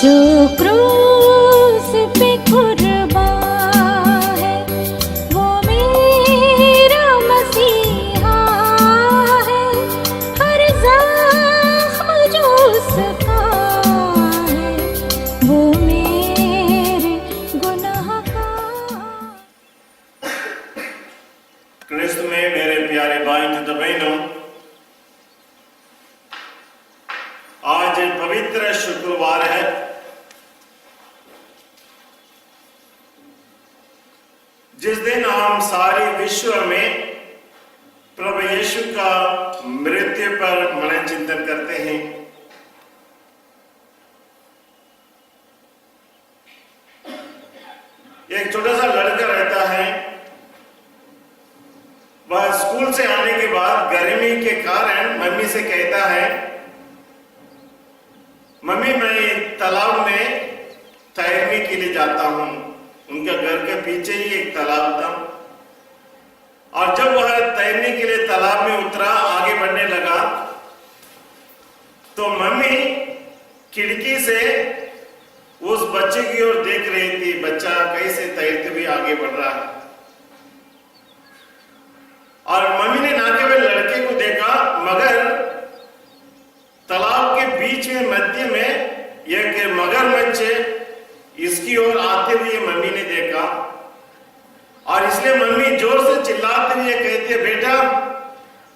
जो क्रूस पे कुर्बान है वो मेरा मसीहा है। हर ज़ख्म जो उसका है वो मेरे गुनाह का। क्रिस्त में मेरे प्यारे भाई तथा बहनों, आज पवित्र शुक्रवार है। जिस दिन हम सारे विश्व में प्रभु यीशु का मृत्यु पर मनन चिंतन करते हैं। एक छोटा सा लड़का रहता है, वह स्कूल से आने के बाद गर्मी के कारण मम्मी से कहता है, मम्मी मैं तालाब में तैरने के लिए जाता हूं। उनके घर के पीछे ही एक तालाब था और जब वह तैरने के लिए तालाब में उतरा, आगे बढ़ने लगा, तो मम्मी खिड़की से उस बच्चे की ओर देख रही थी। बच्चा कैसे तैरते हुए आगे बढ़ रहा है और मम्मी ने ना केवल लड़के को देखा मगर तालाब के बीच में मध्य में एक मगरमच्छ इसकी ओर आते हुए मम्मी ने देखा और इसलिए मम्मी जोर से चिल्लाते हुए कहती है, बेटा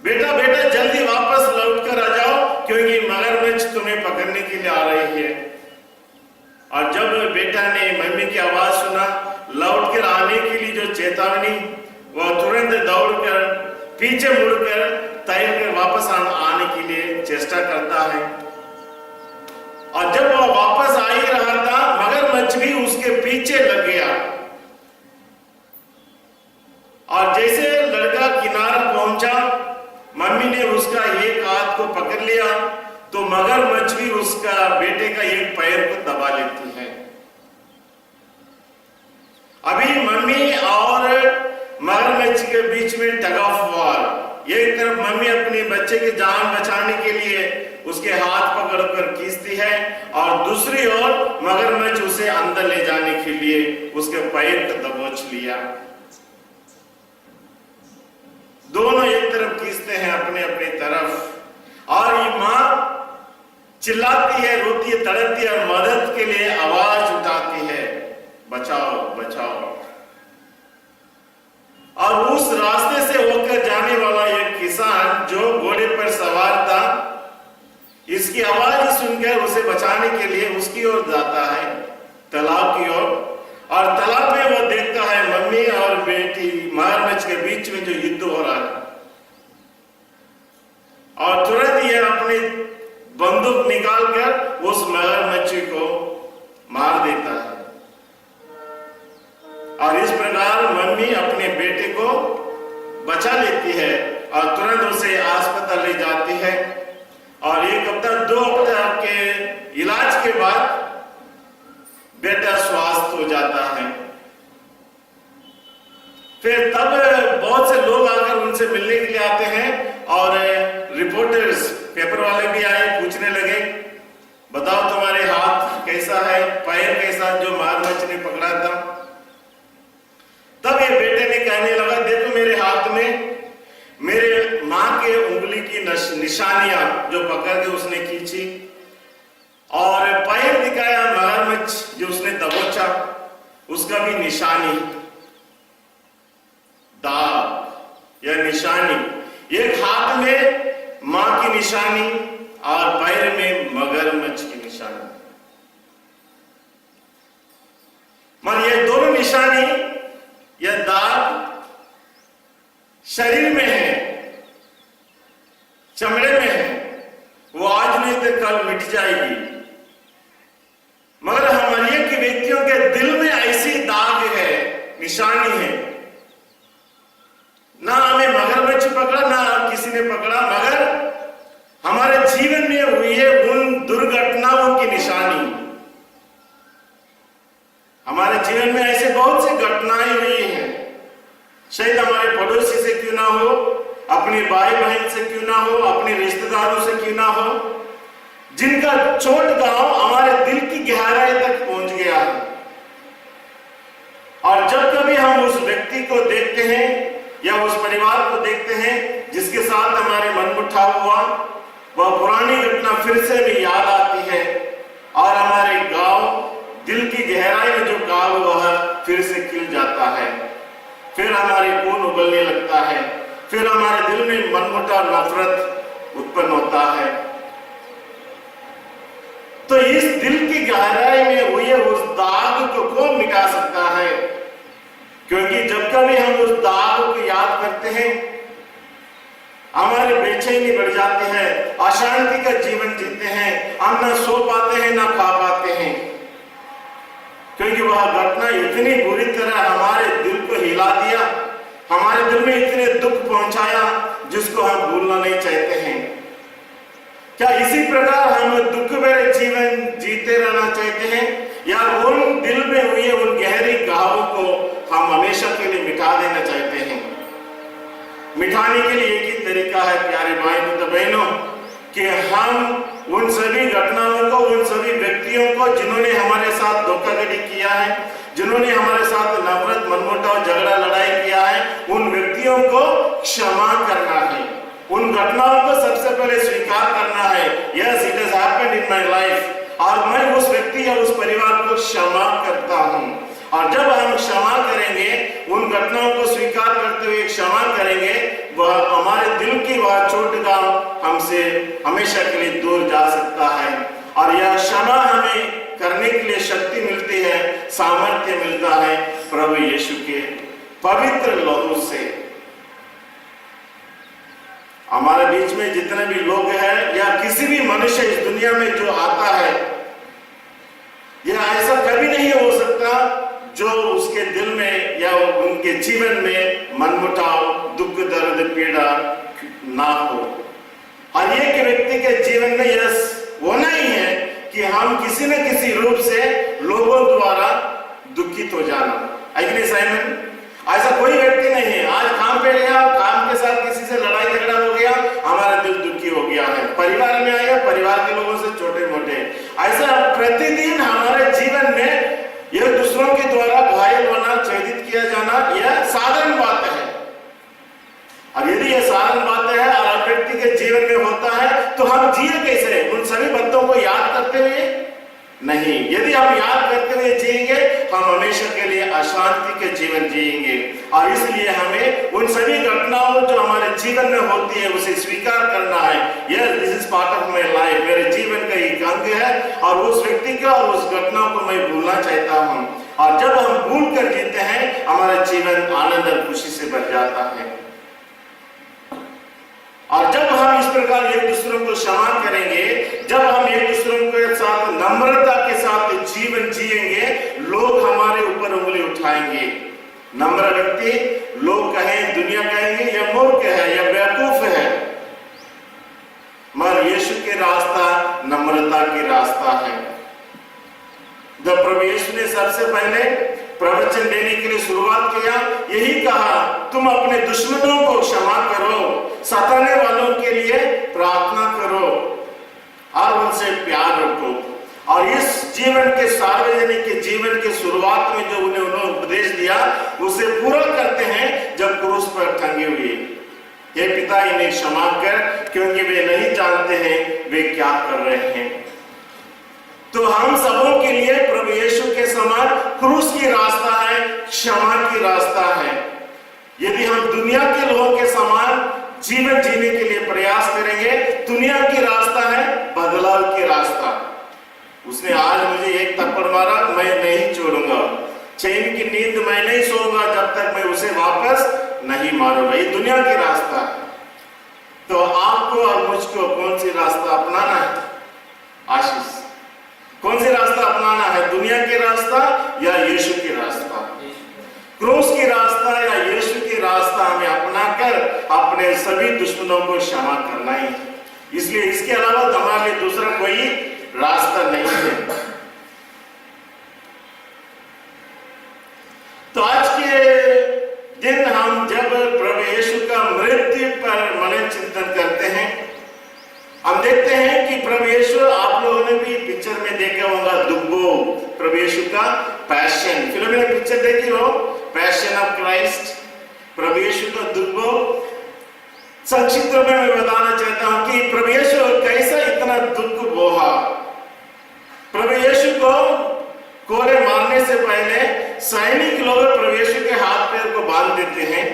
बेटा बेटा जल्दी वापस लौट कर आ जाओ क्योंकि मगरमच्छ तुम्हें पकड़ने के लिए आ रही है। और जब बेटा ने मम्मी की आवाज सुना, लौट कर आने के लिए जो चेतावनी, वह तुरंत दौड़कर पीछे मुड़कर तैर कर वापस आने के लिए चेष्टा करता है। और जब वह वापस आ ही रहा था, मगरमच्छ भी उसके पीछे लग गया और जैसे लड़का किनारा पहुंचा, मम्मी ने उसका एक हाथ को पकड़ लिया तो मगरमच्छ भी उसका बेटे का एक पैर को दबा लेती है। अभी मम्मी और मगरमच्छ के बीच में टग ऑफ वॉर। एक तरफ मम्मी अपने बच्चे की जान बचाने के लिए उसके हाथ पकड़कर खींचती है और दूसरी ओर मगरमच्छ उसे अंदर ले जाने के लिए उसके पैर को दबोच लिया। दोनों एक तरफ खींचते हैं अपने अपने तरफ और ये मां चिल्लाती है, रोती है, तड़पती है और मदद के लिए आवाज उठाती है, बचाओ बचाओ। और उस रास्ते से होकर जाने वाला एक किसान जो घोड़े पर सवार था, इसकी आवाज सुनकर उसे बचाने के लिए उसकी ओर जाता है, तालाब की ओर। और तालाब में वो देखता है मम्मी और बेटी मगरमच्छ के बीच में जो युद्ध हो रहा है और तुरंत ये अपनी बंदूक निकालकर उस मगरमच्छ को मार देता है। और इस प्रकार मम्मी अपने बेटे को बचा लेती है और तुरंत उसे अस्पताल ले जाती है और 1 हफ्ता 2 हफ्ता के इलाज के बाद बेटा स्वस्थ हो जाता है। फिर तब बहुत से लोग आकर उनसे मिलने के लिए आते हैं और रिपोर्टर्स, पेपर वाले भी आए, पूछने लगे, बताओ तुम्हारे हाथ कैसा है, पैर कैसा जो मगरमच्छ ने पकड़ा था। तब ये बेटे ने कहने लगा, देखो मेरे हाथ में मेरे मां के उंगली की निशानियां जो पकड़ के उसने खींची और पैर दिखाया मगरमच्छ जो उसने दबोचा, उसका भी निशानी, दाग या निशानी, एक हाथ में मां की निशानी और पैर में मगरमच्छ की निशानी। मगर ये दोनों निशानी या दाग शरीर में है, चमड़े में है, वो आज नहीं तो कल मिट जाएगी। मगर हमारे के व्यक्तियों के दिल में ऐसी दाग है, निशानी है। ना हमें मगरमच्छ पकड़ा, ना किसी ने पकड़ा, मगर हमारे जीवन में हुई है उन दुर्घटनाओं की निशानी। हमारे जीवन में ऐसे बहुत सी घटनाएं हुई हैं, शायद हमारे पड़ोसी से क्यों ना हो, अपने भाई बहन से क्यों ना हो, अपने रिश्तेदारों से क्यों ना हो, जिनका चोट गांव हमारे दिल की गहराई तक पहुंच गया है। और जब कभी हम उस व्यक्ति को देखते हैं या उस परिवार को देखते हैं जिसके साथ हमारे मनमुटाव हुआ, वह पुरानी घटना फिर से भी याद आती है और हमारे गांव दिल की गहराई में जो गांव वह फिर से खिल जाता है। फिर हमारे खून उबलने लगता है, फिर हमारे दिल में मनमुटाव नफरत उत्पन्न होता है। तो इस दिल की गहराई में हुए उस दाग को कौन मिटा सकता है? क्योंकि जब कभी हम उस दाग को याद करते हैं, हमारी बेचैनी बढ़ जाती है, अशांति का जीवन जीते हैं, हम ना सो पाते हैं ना खा पाते हैं, क्योंकि वह घटना इतनी बुरी तरह हमारे दिल को हिला दिया, हमारे दिल में इतने दुख पहुंचाया जिसको हम भूलना नहीं चाहते हैं। क्या इसी प्रकार हम दुख भरे जीवन जीते रहना चाहते हैं, या उन दिल में हुए उन गहरी घावों को हम हमेशा के लिए मिटा देना चाहते हैं? मिटाने के लिए एक ही तरीका है प्यारे भाइयों तो बहनों, कि हम उन सभी घटनाओं को, उन सभी व्यक्तियों को जिन्होंने हमारे साथ धोखाधड़ी किया है, जिन्होंने हमारे साथ नफरत, मनमुटाव, झगड़ा, लड़ाई किया है, उन व्यक्तियों को क्षमा करना है। उन घटनाओं को सबसे पहले स्वीकार करना है, yes it has happened in my life, और मैं उस व्यक्ति या उस परिवार को क्षमा करता हूं। और जब हम क्षमा करेंगे, उन घटनाओं को स्वीकार करते हुए क्षमा करेंगे, वह हमारे दिल की वह चोट का हमसे हमेशा के लिए दूर जा सकता है। और यह क्षमा हमें करने के लिए शक्ति मिलती है, सामर्थ्य मिलता है प्रभु यीशु के पवित्र लहू से। हमारे बीच में जितने भी लोग हैं या किसी भी मनुष्य इस दुनिया में जो आता है, यह ऐसा कभी नहीं हो सकता जो उसके दिल में या उनके जीवन में मनमुटाव, दुख, दर्द, पीड़ा ना हो। और एक व्यक्ति के जीवन में यह होना ही है कि हम किसी न किसी रूप से लोगों द्वारा दुखित हो जाना। अग्नि साइमन, ऐसा कोई व्यक्ति नहीं है आज काम पे गया, काम के साथ किसी से लड़ाई झगड़ा हो गया, हमारा दिल दुखी हो गया है, परिवार में आया, परिवार के लोगों से छोटे मोटे, ऐसा प्रतिदिन हमारे जीवन में यह दूसरों के द्वारा घायल होना, चोदित किया जाना, यह साधारण बात है। अब यदि यह साधारण बात है और व्यक्ति के जीवन में होता है, तो हम जिए कैसे? उन सभी बातों को याद करते हुए नहीं। यदि हम याद करते हुए जिएंगे, हम हमेशा के लिए अशांति के जीवन जिएंगे। और इसलिए हमें उन सभी घटनाओं जो हमारे जीवन में होती है उसे स्वीकार करना है। Yes, this is part of my life, मेरे जीवन का एक अंग है और उस व्यक्ति का और उस घटना को मैं भूलना चाहता हूँ। और जब हम भूल कर जीते हैं, हमारा जीवन आनंद और खुशी से भर जाता है। और जब हम इस प्रकार एक दूसरों को क्षमा करेंगे, जब हम एक दूसरों के साथ नम्रता के साथ जीवन जिएंगे, लोग हमारे ऊपर उंगली उठाएंगे। नम्र व्यक्ति, लोग कहें, दुनिया कहेंगे यह मूर्ख है, यह बेवकूफ है, मगर यीशु के रास्ता नम्रता की रास्ता है। जब प्रभु यीशु ने सबसे पहले प्रवचन देने के लिए शुरुआत किया, यही कहा, तुम अपने दुश्मनों को क्षमा करो, सताने वालों के लिए प्रार्थना करो और उनसे प्यार रखो। और इस जीवन के सार्वजनिक के जीवन के शुरुआत में जो उन्होंने उपदेश दिया, उसे पूरा करते हैं जब क्रूस पर टंगे हुए। हे पिता, इन्हें क्षमा कर, क्योंकि वे नहीं जानते हैं वे क्या कर रहे हैं। तो हम सबों के लिए प्रभु यीशु के समान क्रूस की रास्ता है, क्षमा की रास्ता है। यदि हम दुनिया के लोगों के समान जीवन जीने के लिए प्रयास करेंगे, दुनिया की रास्ता है बदलाव की रास्ता। उसने आज मुझे एक थप्पड़ मारा, मैं नहीं छोड़ूंगा, चैन की नींद मैं नहीं सोऊंगा जब तक मैं उसे वापस नहीं मारूंगा, ये दुनिया की रास्ता है। तो आपको और मुझको कौन सी रास्ता अपनाना है? आशीष, कौन सी रास्ता अपनाना है? दुनिया की रास्ता या यीशु की रास्ता? क्रूस की रास्ता या यीशु की रास्ता हमें अपनाकर अपने सभी दुश्मनों को क्षमा करना ही। इसलिए इसके अलावा हमारे लिए दूसरा कोई रास्ता नहीं है। तो आज के दिन हम जब प्रभु यीशु का मृत्यु पर मन चिंतन करते हैं, हम देखते हैं कि प्रभु यीशु, आप लोगों ने भी पिक्चर में देखा होगा दुब्बो, प्रभु यीशु का पैशन, फिल्म में पिक्चर देखी हो, पैशन ऑफ क्राइस्ट, प्रभु यीशु का दुब्बो। संक्षिप्त में मैं बताना चाहता हूं कि प्रभु यीशु कैसा इतना दुख बोहा। प्रभु यीशु को कोड़े मारने से पहले सैनिक लोग प्रभु यीशु के हाथ पैर को बांध देते हैं,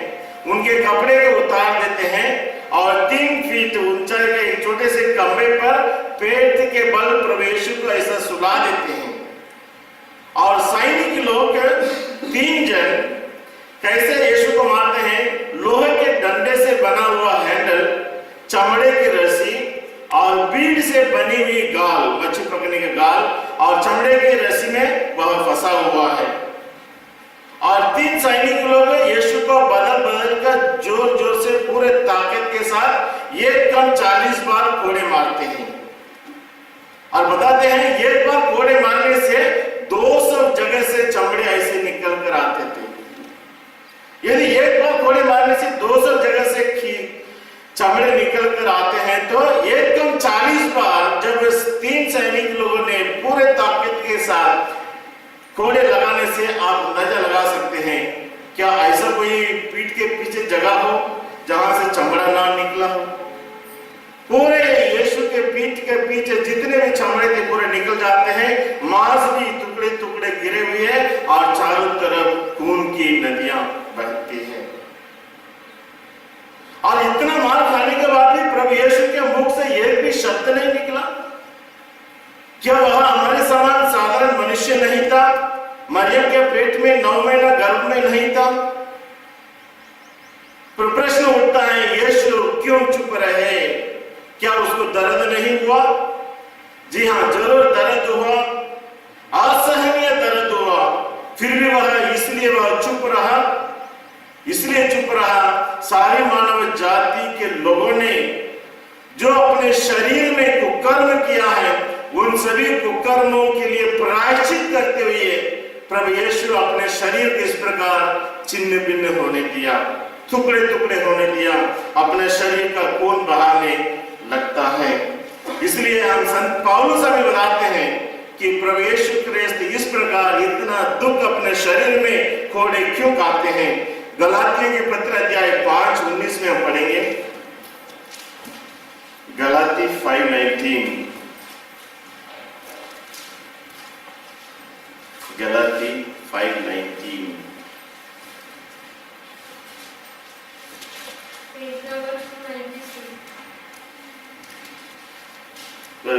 उनके कपड़े को उतार देते हैं और 3 फीट ऊंचाई के एक छोटे से खंभे पर पेट के बल प्रभु यीशु को ऐसा सुला देते हैं। और सैनिक लोग 3 जन कैसे यीशु को मारते हैं, लोहे के डंडे से बना हुआ हैंडल, चमड़े की रस्सी और बीड़ से बनी हुई गाल, मच्छी पकड़ने के गाल और चमड़े की रस्सी में वह फंसा हुआ है। और 3 सैनिक लोग यीशु को बदल बदल कर जोर जोर से पूरे ताकत के साथ एक कम 40 बार कोड़े मारते हैं। और बताते हैं एक बार कोड़े मारने से 200 जगह से चमड़े ऐसे निकल कर आते थे। यदि एक बार कोड़े मारने से 200 जगह से चमड़े निकल कर आते हैं, तो एक कम 40 बार जब 3 सैनिक लोगों ने पूरे ताकत के साथ कोड़े लगाने से आप अंदाजा लगा सकते हैं, क्या ऐसा कोई पीठ के पीछे जगह हो जहां से चमड़ा ना निकला हो। पूरे यीशु के पीठ के पीछे जितने भी चमड़े थे पूरे निकल जाते हैं, मांस भी टुकड़े टुकड़े गिरे हुए हैं और चारों तरफ खून की नदियां बहती हैं। और इतना मार खाने के बाद भी प्रभु यीशु के मुख से एक भी शब्द नहीं निकला। क्या वह हमारे समान साधारण मनुष्य नहीं था? मरियम के पेट में 9 महीना गर्भ में नहीं था? प्रश्न उठता है, यीशु क्यों चुप रहे? क्या उसको दर्द नहीं हुआ? जी हाँ, जरूर दर्द हुआ, असहनीय दर्द हुआ, फिर भी वह इसलिए वह चुप रहा। इसलिए चुप रहा, सारी मानव जाति के लोगों ने जो अपने शरीर में कुकर्म किया है, उन सभी कुकर्मों के लिए प्रायश्चित करते हुए प्रभु यीशु अपने शरीर को इस प्रकार छिन्न भिन्न होने दिया, टुकड़े टुकड़े होने दिया, अपने शरीर का खून बहाने लगता है। इसलिए हम संत पौलुस हमें बताते हैं कि प्रभु यीशु क्रिस्त इस प्रकार इतना दुख अपने शरीर में कोड़े क्यों खाते हैं। गलातियों के पत्र अध्याय 5:19 में हम पढ़ेंगे, गलाती 5:19, गलाती 5:19।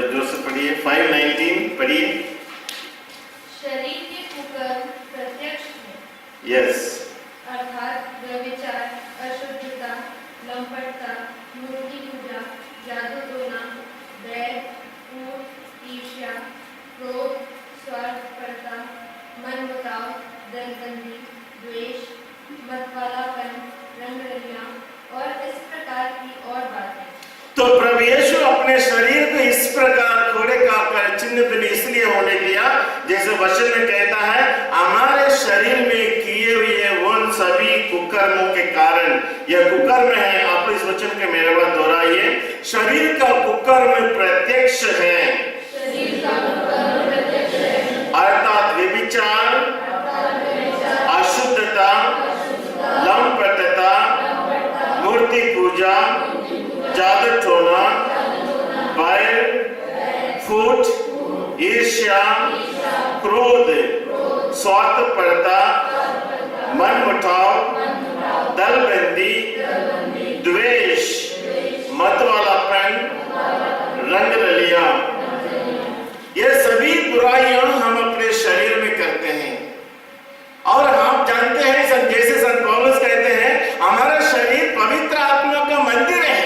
जोर से पढ़िए, 5:19 पढ़िए। शरीर के कुकर्म प्रत्यक्ष है। यस। अर्थात व्यभिचार, अशुद्धता, लंपटता, मूर्ति पूजा, जादू टोना, बैर, कूट, ईर्ष्या, क्रोध, स्वार्थपरता, मनमुटाव, दलबंदी, द्वेष, मतवालापन, रंगरलियां और इस प्रकार की और बातें। तो प्रभु यीशु अपने शरीर को इस प्रकार कोड़े काटकर छिन्न भिन्न इसलिए होने दिया, जैसे वचन में कहता है, हमारे शरीर में किए हुए उन सभी कुकर्मों के कारण। यह कुकर्म है, आप इस वचन के मेरे बात दोहराइए, शरीर का कुकर्म प्रत्यक्ष है। शरीर का कुकर्म प्रत्यक्ष है। अर्थात व्यभिचार, अशुद्धता, लंपटता, मूर्ति पूजा, जादू टोना, बैर, फूट, ईर्ष्या, क्रोध, स्वार्थपरता, मनमुटाव, दलबंदी, द्वेष, मतवालापन, रंगरलियां, ये सभी बुराइयां हम अपने शरीर में करते हैं। और हम जानते हैं, जैसे संत पौलुस कहते हैं, हमारा शरीर पवित्र आत्मा का मंदिर है।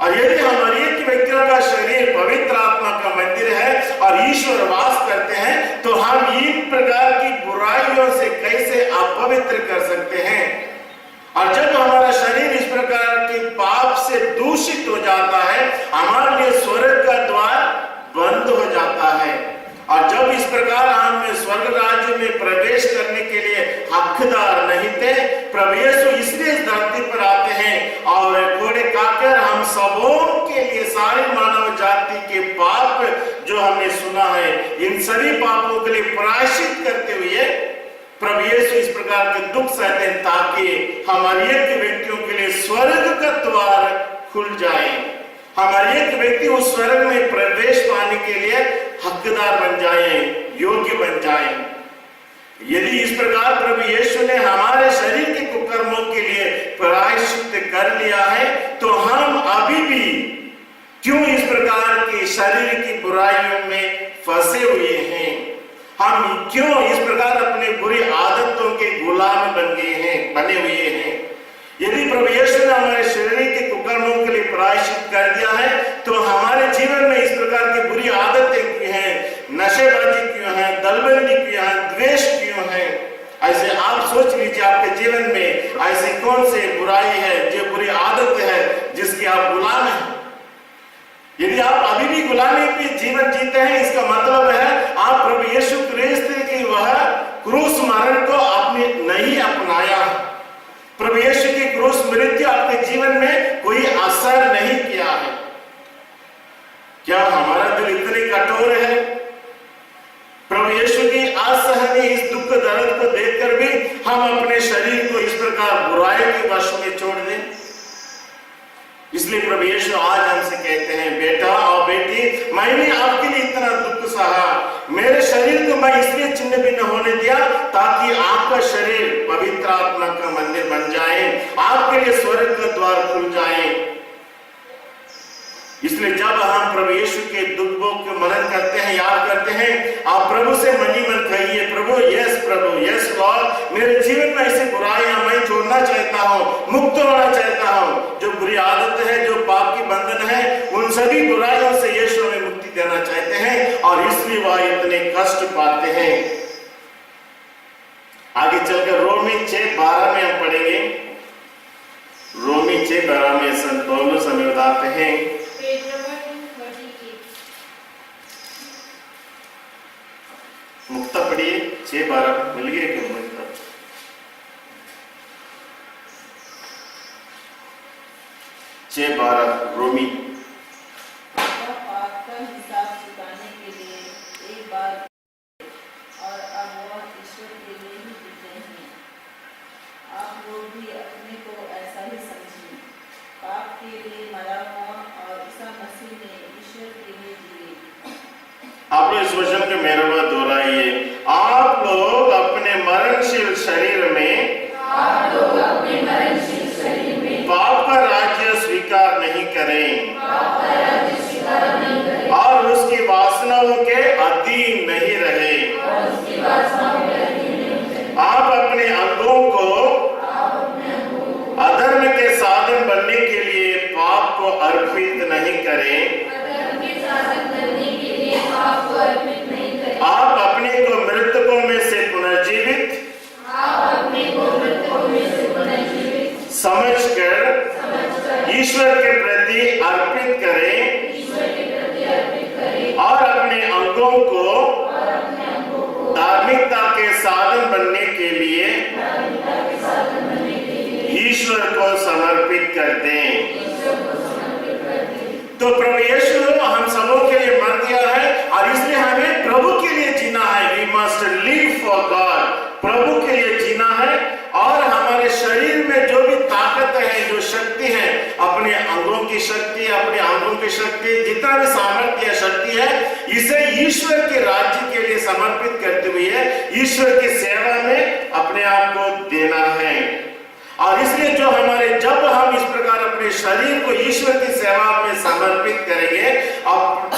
और यदि हमारे एक व्यक्तियों का शरीर पवित्र आत्मा का मंदिर है और ईश्वर वास करते हैं, तो हम इन प्रकार की बुराइयों से कैसे अपवित्र कर सकते हैं। और जब हमारा शरीर इस प्रकार के पाप से दूषित हो जाता है, हमारे लिए स्वर्ग का द्वार बंद हो जाता है। और जब इस प्रकार हम स्वर्ग राज्य में प्रवेश करने के लिए हकदार नहीं थे, प्रभु यीशु इसलिए इस धरती पर आते हैं और कोड़े काटकर हम सबों के लिए सारी मानव जाति के पाप जो हमने सुना है, इन सभी पापों के लिए प्रायश्चित करते हुए प्रभु यीशु इस प्रकार के दुख सहते हैं ताकि हमारे एक व्यक्तियों के लिए स्वर्ग का द्वार खुल जाए, हमारे एक व्यक्ति उस स्वर्ग में प्रवेश पाने के लिए हकदार बन जाए, योग्य बन जाए। यदि इस प्रकार प्रभु यीशु ने हमारे शरीर के कुकर्मों के लिए प्रायश्चित कर लिया है, तो हम अभी भी क्यों इस प्रकार के शरीर की बुराइयों में फंसे हुए हैं? हम क्यों इस प्रकार अपने बुरी आदतों के गुलाम बने हुए हैं? यदि प्रभु यीशु ने हमारे शरीर के कुकर्मों के लिए प्रायश्चित कर दिया है, तो हमारे जीवन में इस प्रकार की बुरी आदतें क्यों हैं, नशेबाजी क्यों है, दलबंदी क्यों है, द्वेष क्यों है? ऐसे आप सोच लीजिए, आपके जीवन में ऐसी कौन सी बुराई है, जो बुरी आदत है जिसके आप गुलाम हैं? यदि आप अभी भी गुलामी पे जीवन जीते हैं, इसका मतलब है आप प्रभु यीशु क्रिस्त की वह क्रूस मरण को आपने नहीं अपनाया। प्रभु यीशु की क्रूस मृत्यु आपके जीवन में कोई असर नहीं किया है। क्या हमारा दिल इतने कठोर है? प्रभु यीशु की असहनीय इस दुख दर्द को देखकर भी हम अपने शरीर को इस प्रकार बुराई के वश में छोड़ दें? इसलिए प्रभु यीशु आज हमसे कहते हैं, बेटा और बेटी, मैंने आपके लिए इतना दुख सहा, मेरे शरीर को मैं इसलिए छिन्न भिन्न होने दिया ताकि आपका शरीर पवित्र आत्मा का मंदिर बन जाए, आपके लिए स्वर्ग का द्वार खुल जाए। इसलिए जब हम प्रभु यीशु के दुख भोग के मनन करते हैं, याद करते हैं, आप प्रभु से मन ही मन कहिए, प्रभु यस लॉर्ड, मेरे जीवन में ऐसी बुराइयां मैं छोड़ना चाहता हूँ, मुक्त होना चाहता हूँ। जो बुरी आदत है, जो पाप की बंधन है, उन सभी बुराइयों से यीशु हमें मुक्ति देना चाहते हैं और इसलिए वह इतने कष्ट पाते हैं। आगे चलकर रोमी 6:12 में हम पढ़ेंगे। रोमी 6:12 में संत पौलुस हमें बताते हैं, मुक्ता पढ़िए 6:12 मिल गया क्या? मुक्ता 6:12 रोमी। पाप का हिसाब चुकाने के लिए एक बार और अब वह ईश्वर के लिए ही जीते हैं। आप लोग भी अपने को ऐसा ही समझिए, पाप के लिए मरा हुआ और ईसा मसीह ने ईश्वर के लिए जिए। आप लोग इस वचन के मेरे बात दोहराइए, आप लोग अपने मरणशील शरीर में पाप का राज्य स्वीकार नहीं करें और उसकी वासनाओं के अधीन नहीं रहे। आप अपने अंगों को अधर्म के साधन बनने के लिए पाप को अर्पित नहीं करें। आप अपने को मृतकों में से पुनर्जीवित समझकर ईश्वर के प्रति अर्पित करें और अपने अंगों को धार्मिकता के साधन बनने के लिए ईश्वर को समर्पित कर दें। तो प्रभु यीशु हम सबों के लिए मर गया है और इसलिए हमें प्रभु के लिए जीना है। We must live for God। प्रभु के लिए जीना है और हमारे शरीर में जो भी ताकत है, जो शक्ति है, अपने अंगों की शक्ति, अपने अंगों की शक्ति, जितना भी सामर्थ्य शक्ति है, इसे ईश्वर के राज्य के लिए समर्पित करते हुए ईश्वर की सेवा में अपने आप को देना है। और इसलिए जब हम इस प्रकार अपने शरीर को ईश्वर की सेवा में समर्पित करेंगे, और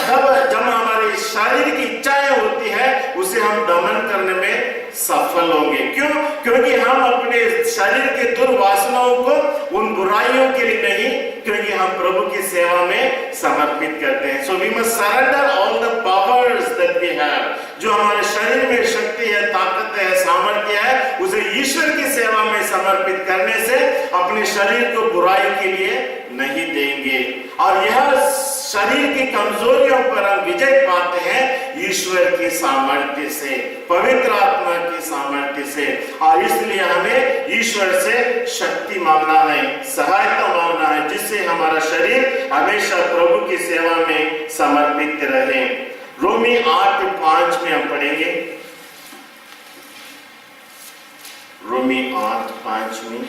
जब हमारी शारीरिक इच्छाएं होती है, उसे हम दमन करने में सफल होंगे। क्यों? क्योंकि हम अपने शरीर के दुर्वासनाओं को, उन बुराइयों के लिए नहीं, क्योंकि हम प्रभु की सेवा में समर्पित करते हैं। So we must surrender all the powers that we have. जो हमारे शरीर में शक्ति है, ताकत है, सामर्थ्य है, उसे ईश्वर की सेवा में समर्पित करने से अपने शरीर को बुराई के लिए नहीं देंगे। और यह शरीर की कमजोरियों पर हम विजय पाते हैं ईश्वर की सामर्थ्य से, पवित्र आत्मा की सामर्थ्य से। और इसलिए हमें ईश्वर से शक्ति मांगना है, सहायता मांगना है, जिससे हमारा शरीर हमेशा प्रभु की सेवा में समर्पित रहे। रोमी 8:5 में हम पढ़ेंगे, रोमी 8:5 में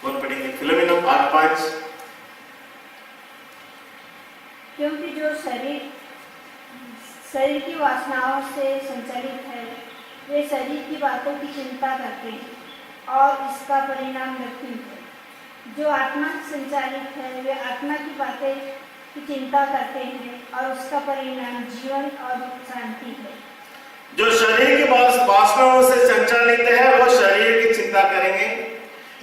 कौन पढ़ेंगे? फिलोमेना 8:5। क्योंकि जो शरीर की वासनाओं से संचालित है वे शरीर की बातों की चिंता करते हैं और इसका परिणाम मृत्यु है। जो आत्मा से संचालित है वे आत्मा की बातें की चिंता करते हैं और उसका परिणाम जीवन और शांति है। जो शरीर की वासनाओं से संचालित है वो शरीर की चिंता करेंगे,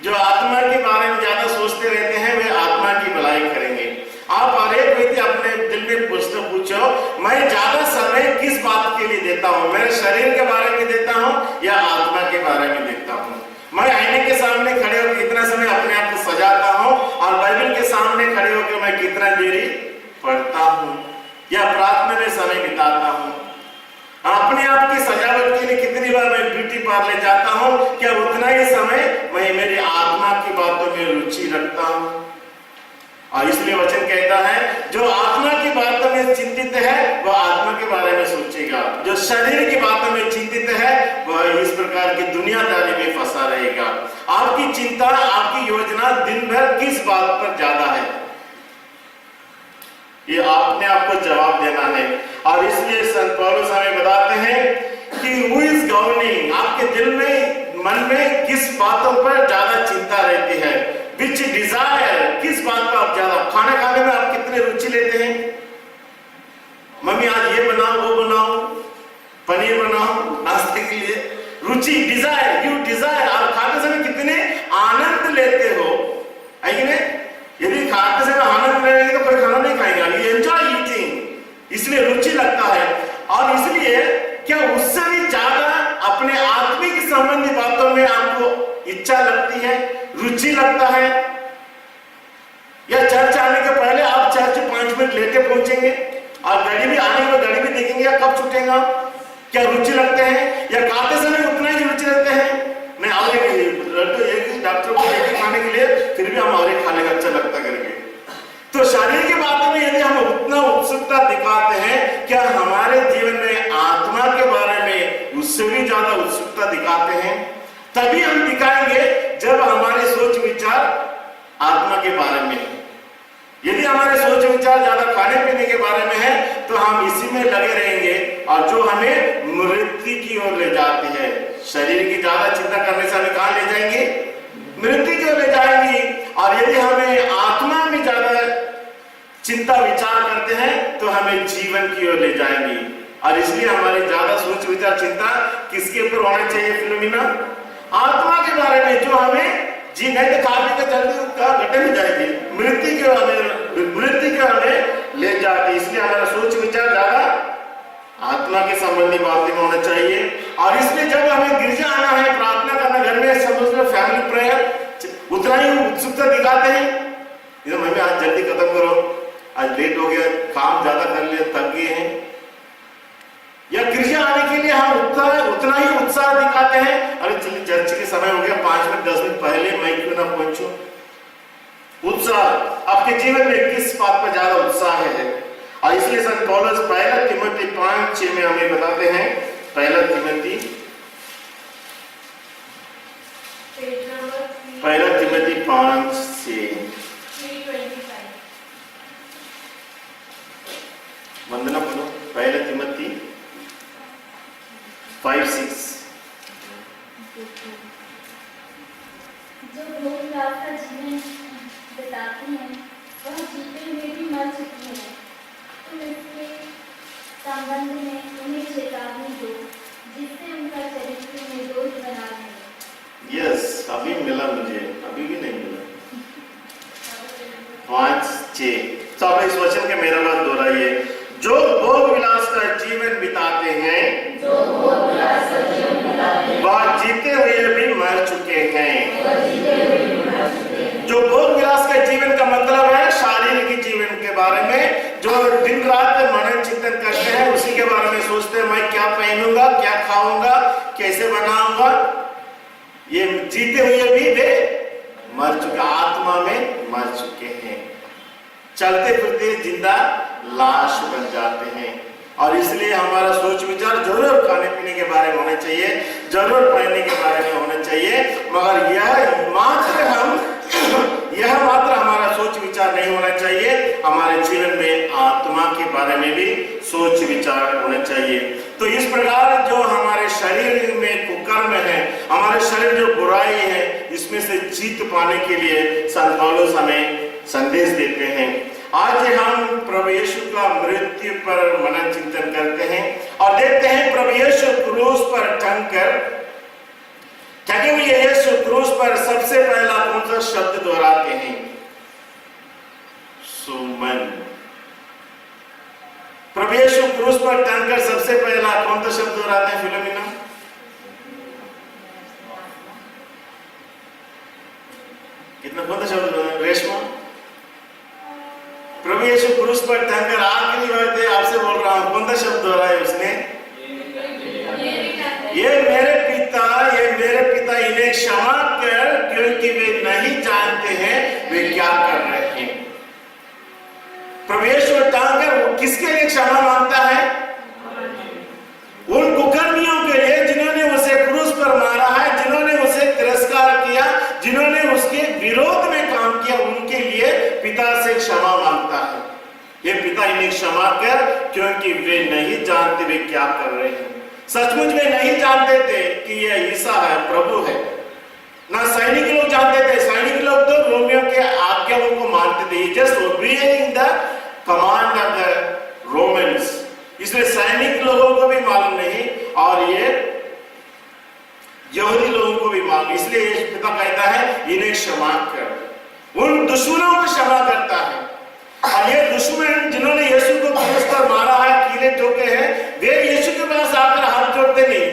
जो आत्मा के बारे में ज्यादा सोचते रहते हैं वे आत्मा की भलाई करेंगे। आप हर एक व्यक्ति अपने दिल में प्रश्न पूछो, मैं ज्यादा समय किस बात के लिए देता हूँ? मेरे शरीर के बारे में देता हूँ या आत्मा के बारे में देता हूँ? मैं आईने के सामने खड़े होकर कितना समय अपने आप को सजाता हूँ और बाइबल के सामने खड़े होकर मैं कितना देरी पढ़ता हूँ या प्रार्थना में समय बिताता हूँ? अपने आप की सजावट के लिए कितनी बार मैं ब्यूटी पार्लर जाता हूँ? क्या उतना ही समय मैं मेरी आत्मा की बातों में रुचि रखता हूँ? और इसलिए वचन कहता है जो आत्मा की बातों में चिंतित है वह आत्मा के बारे में सोचेगा, जो शरीर की बातों में चिंतित है वह इस प्रकार की दुनियादारी में फंसा रहेगा। आपकी चिंता, आपकी योजना दिन भर किस बात पर ज्यादा है, ये आपने आपको जवाब देना है। और इसलिए संत पौलुस हमें बताते हैं कि हु इज गवर्निंग, आपके दिल में, मन में किस बातों पर ज्यादा चिंता रहती है, विच डिजायर, किस बात पर आप ज्यादा, खाना खाने में आप कितने रुचि लेते हैं? मम्मी आज ये बनाओ, वो बनाओ, पनीर बनाओ नाश्ते के लिए, रुचि, डिजायर, यू डिजायर। आप खाते समय कितने आनंद लेते हो, है कि नहीं? यदि खाते समय आनंद लेंगे तो कोई खाना नहीं खाएगा, यू एंजॉय ईटिंग, इसलिए रुचि लगता है। और इसलिए क्या उससे भी ज्यादा अपने आत्मिक संबंधी बातों में आपको इच्छा लगती है, रुचि लगता है? या चर्च आने के पहले आप चर्च 5 मिनट लेटे पहुंचेंगे और घड़ी भी आने के घड़ी भी देखेंगे या कब छूटेगा? क्या रुचि लगते हैं? या खाते समय उतना ही रुचि रखते हैं? नहीं, और एक डॉक्टर को लेके खाने के लिए फिर भी हम और एक खाने का अच्छा लगता करके। तो शरीर की बातों में यदि हम उतना उत्सुकता दिखाते हैं, क्या हमारे जीवन में आत्मा के बारे में उससे भी ज्यादा उत्सुकता दिखाते हैं? तभी हम दिखाएंगे जब हमारे सोच विचार आत्मा के बारे में। यदि हमारे सोच विचार ज्यादा खाने पीने के बारे में है तो हम इसी में लगे रहेंगे और जो हमें मृत्यु की ओर ले जाती है। शरीर की ज्यादा चिंता करने से हमें कहां ले जाएंगे? मृत्यु की ओर ले जाएंगी। और यदि हमें आत्मा में ज्यादा चिंता विचार करते हैं तो हमें जीवन की ओर ले जाएंगी। और इसलिए हमारे ज्यादा सोच विचार चिंता किसके ऊपर होना चाहिए फिलोमिना? आत्मा के बारे में, जो हमें जी नहीं तो खाने का जल्दी घटे में जाएगी, मृत्यु के हमें ले जाती। इसलिए हमारा सोच विचार ज्यादा आत्मा के संबंधी बातें में होना चाहिए। और इसलिए जब हमें गिरजा आना है, प्रार्थना करना, घर में समझ लो फैमिली प्रेयर, उतना ही उत्सुकता दिखाते हैं। मम्मी आज जल्दी खत्म करो, आज लेट हो गया, काम ज्यादा कर लिया, थक गए हैं। या गिरजा आने के लिए हम उतना ही उत्साह दिखाते हैं, अरे चलिए चर्च के समय हो गया, 5 मिनट 10 मिनट पहले मैं क्यों ना पहुंचूं। उत्साह आपके जीवन में किस बात पर ज्यादा उत्साह है? और इसलिए संत पौलुस 1 तिमोथी 5:6 में हमें बताते हैं, 1 तिमोथी 5:6। वंदना बोलो, 1 तिमोथी 5:6। जो भोग विलास का जीवन बिताती हैं वह जीते हुए भी मर चुकी है। तुम इसके संबंध में उन्हें चेतावनी दो जिससे उनका चरित्र निर्दोष बना रहे। यस, अभी मिला मुझे, अभी भी नहीं मिला। 5:6। तो अब इस वचन के मेरा बात दोहराइए। जो भोग विलास का जीवन बिताते हैं वह जीते हुए भी मर चुके जो भोग विलास के जीवन का मतलब है शारीरिक जीवन के बारे में, जो दिन रात मनन चिंतन करते हैं उसी के बारे में सोचते हैं, मैं क्या पहनूंगा, क्या खाऊंगा, कैसे बनाऊंगा। ये जीते हुए भी वे मर चुके, आत्मा में मर चुके हैं, चलते फिरते जिंदा लाश बन जाते हैं। और इसलिए हमारा सोच विचार जरूर खाने पीने के बारे में होना चाहिए, जरूर पहनने के बारे में होना चाहिए, मगर यह मात्र हमारा सोच विचार नहीं होना चाहिए, हमारे जीवन में आत्मा के बारे में भी सोच विचार होना चाहिए। तो इस प्रकार जो हमारे शरीर में कुकर्म है, हमारे शरीर जो बुराई है, इसमें से जीत पाने के लिए संत पौलुस हमें संदेश देते हैं। आज हम प्रभु यीशु का मृत्यु पर मनन चिंतन करते हैं और देखते हैं प्रभु यीशु क्रूस पर टंगे हुए यीशु क्रूस पर सबसे पहला कौन सा शब्द दोहराते हैं? सुमन। प्रभु यीशु क्रूस पर टंगकर सबसे पहला कौन सा शब्द दोहराते हैं फिलोमिना? कितना कौन सा शब्द? रेशमा। प्रभु यीशु क्रूस पर टंगकर आखिरी बार आपसे बोल रहा हूं, कौन सा शब्द दोहराया उसने? ये मेरे पिता इन्हें क्षमा कर, क्योंकि वे नहीं जानते हैं वे क्या कर रहे हैं। प्रभु यीशु टांगकर किसके लिए क्षमा मांगता है? उन कुकर्मियों के लिए जिन्होंने उसे क्रूस पर मारा है, जिन्होंने उसे तिरस्कार किया, जिन्होंने उसके विरोध में काम किया, उनके लिए पिता से क्षमा मांगता है। ये पिता इन्हें क्षमा कर, क्योंकि वे नहीं जानते वे क्या कर रहे हैं। सचमुच वे नहीं जानते थे कि यह ईसा है, प्रभु है। ना सैनिक लोग जानते थे, सैनिक लोग तो रोमियो के आज्ञाओं को मानते थे, just obeying the command of the Romans. इसलिए सैनिक लोगों को भी मालूम नहीं और ये यहूदी लोगों को भी मालूम, इसलिए ये पिता कहता है इन्हें क्षमा कर। उन दुश्मनों को क्षमा करता है। और ये दुश्मन जिन्होंने यीशु को क्रूस पर मारा है, कीले ठोके हैं, वे यीशु के पास आकर हाथ जोड़ते नहीं।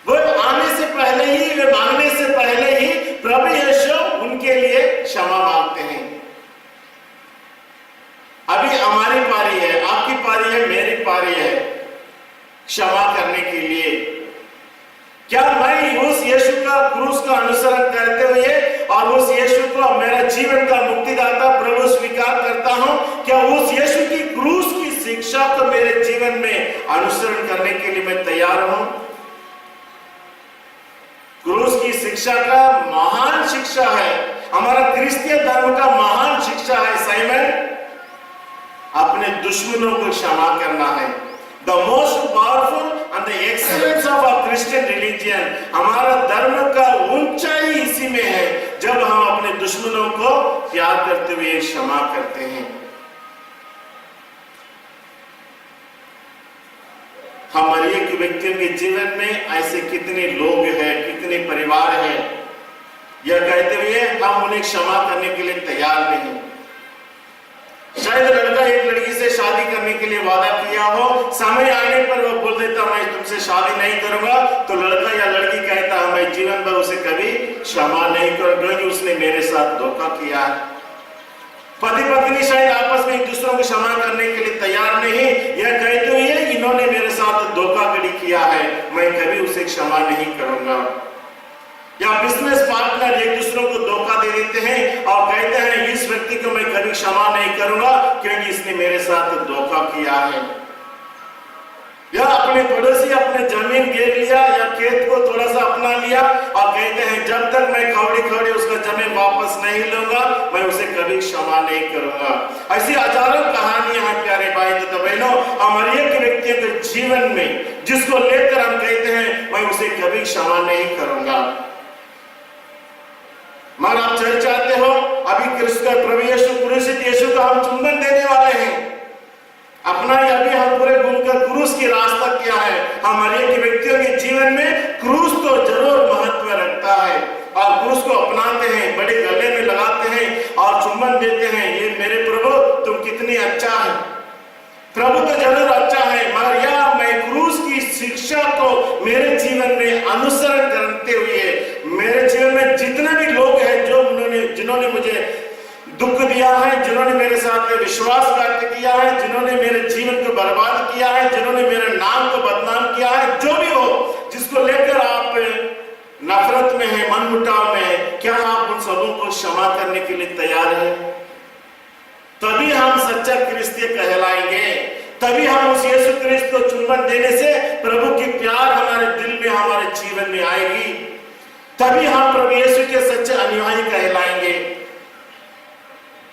वो आने से पहले ही, वे मांगने से पहले ही प्रभु यीशु उनके लिए क्षमा मांगते हैं। अभी हमारी पारी है, आपकी पारी है, मेरी पारी है क्षमा करने के लिए। क्या मैं उस यीशु का क्रूस का अनुसरण करते हुए और उस यीशु को मेरा जीवन का मुक्तिदाता प्रभु स्वीकार करता हूं? क्या उस यीशु की क्रूस की शिक्षा को मेरे जीवन में अनुसरण करने के लिए मैं तैयार हूं? क्रूस की शिक्षा का महान शिक्षा है, हमारा क्रिस्तीय धर्म का महान शिक्षा है साइमन, अपने दुश्मनों को क्षमा करना है। The most powerful and the excellence of our Christian religion, हमारा धर्म का ऊंचाई इसी में है, जब हम अपने दुश्मनों को प्यार करते हुए क्षमा करते हैं। हमारे एक व्यक्तियों के जीवन में ऐसे कितने लोग हैं, कितने परिवार हैं, यह कहते हुए हम उन्हें क्षमा करने के लिए तैयार नहीं। शायद लड़का एक लड़की से शादी करने के लिए वादा किया हो, समय आने पर वो बोल देता मैं तुमसे शादी नहीं करूंगा, तो लड़का या लड़की कहता है मैं जीवन भर उसे कभी क्षमा नहीं करूंगा क्योंकि उसने मेरे साथ धोखा किया। पति पत्नी शायद आपस में एक दूसरों को क्षमा करने के लिए तैयार नहीं, यह कहते हुए इन्होंने मेरे साथ धोखाधड़ी किया है, मैं कभी उसे क्षमा नहीं करूंगा। या बिजनेस पार्टनर एक दूसरों को धोखा दे देते हैं और कहते हैं इस व्यक्ति को मैं कभी क्षमा नहीं करूंगा क्योंकि इसने मेरे साथ धोखा किया है। या अपने पड़ोसी अपने जमीन घेर लिया या खेत को थोड़ा सा अपना लिया और कहते हैं जब तक मैं खौड़ी उसका जमीन वापस नहीं लूंगा मैं उसे कभी क्षमा नहीं करूंगा। ऐसी हजारों कहानियां हैं प्यारे भाई तो बहनों, हमारे एक व्यक्तियों के जीवन में जिसको लेकर हम कहते हैं मैं उसे कभी क्षमा नहीं करूंगा। मगर आप चर्च आते हो, अभी कृष्ण प्रभु यीशु क्रूसित यीशु को हम चुंबन देने वाले हैं, अपना ही अभी हम पूरे घूमकर क्रूस की रास्ता किया है। हमारे एक व्यक्तियों के जीवन में क्रूस तो जरूर महत्व रखता है और क्रूस को अपनाते हैं, बड़े गले में लगाते हैं और चुंबन देते हैं, ये मेरे प्रभु तुम कितनी अच्छा है। प्रभु तो जरूर अच्छा है, मगर यह मैं क्रूस की शिक्षा को मेरे जीवन में अनुसरण करते हुए मेरे जीवन में जितने भी लोग हैं जो विश्वासघात किया है, जिन्होंने मेरे जीवन को बर्बाद किया है, जिन्होंने मेरे नाम को बदनाम किया है, जो भी हो, जिसको लेकर आप नफरत में है, मनमुटाव में, क्या आप उन सबों को क्षमा करने के लिए तैयार हैं? तभी हम सच्चा क्रिस्तीय कहलाएंगे, तभी हम उस यीशु क्रिस्त को चुंबन देने से प्रभु की प्यार हमारे दिल में, हमारे जीवन में आएगी, तभी हम प्रभु यीशु के सच्चे अनुयायी कहलाएंगे।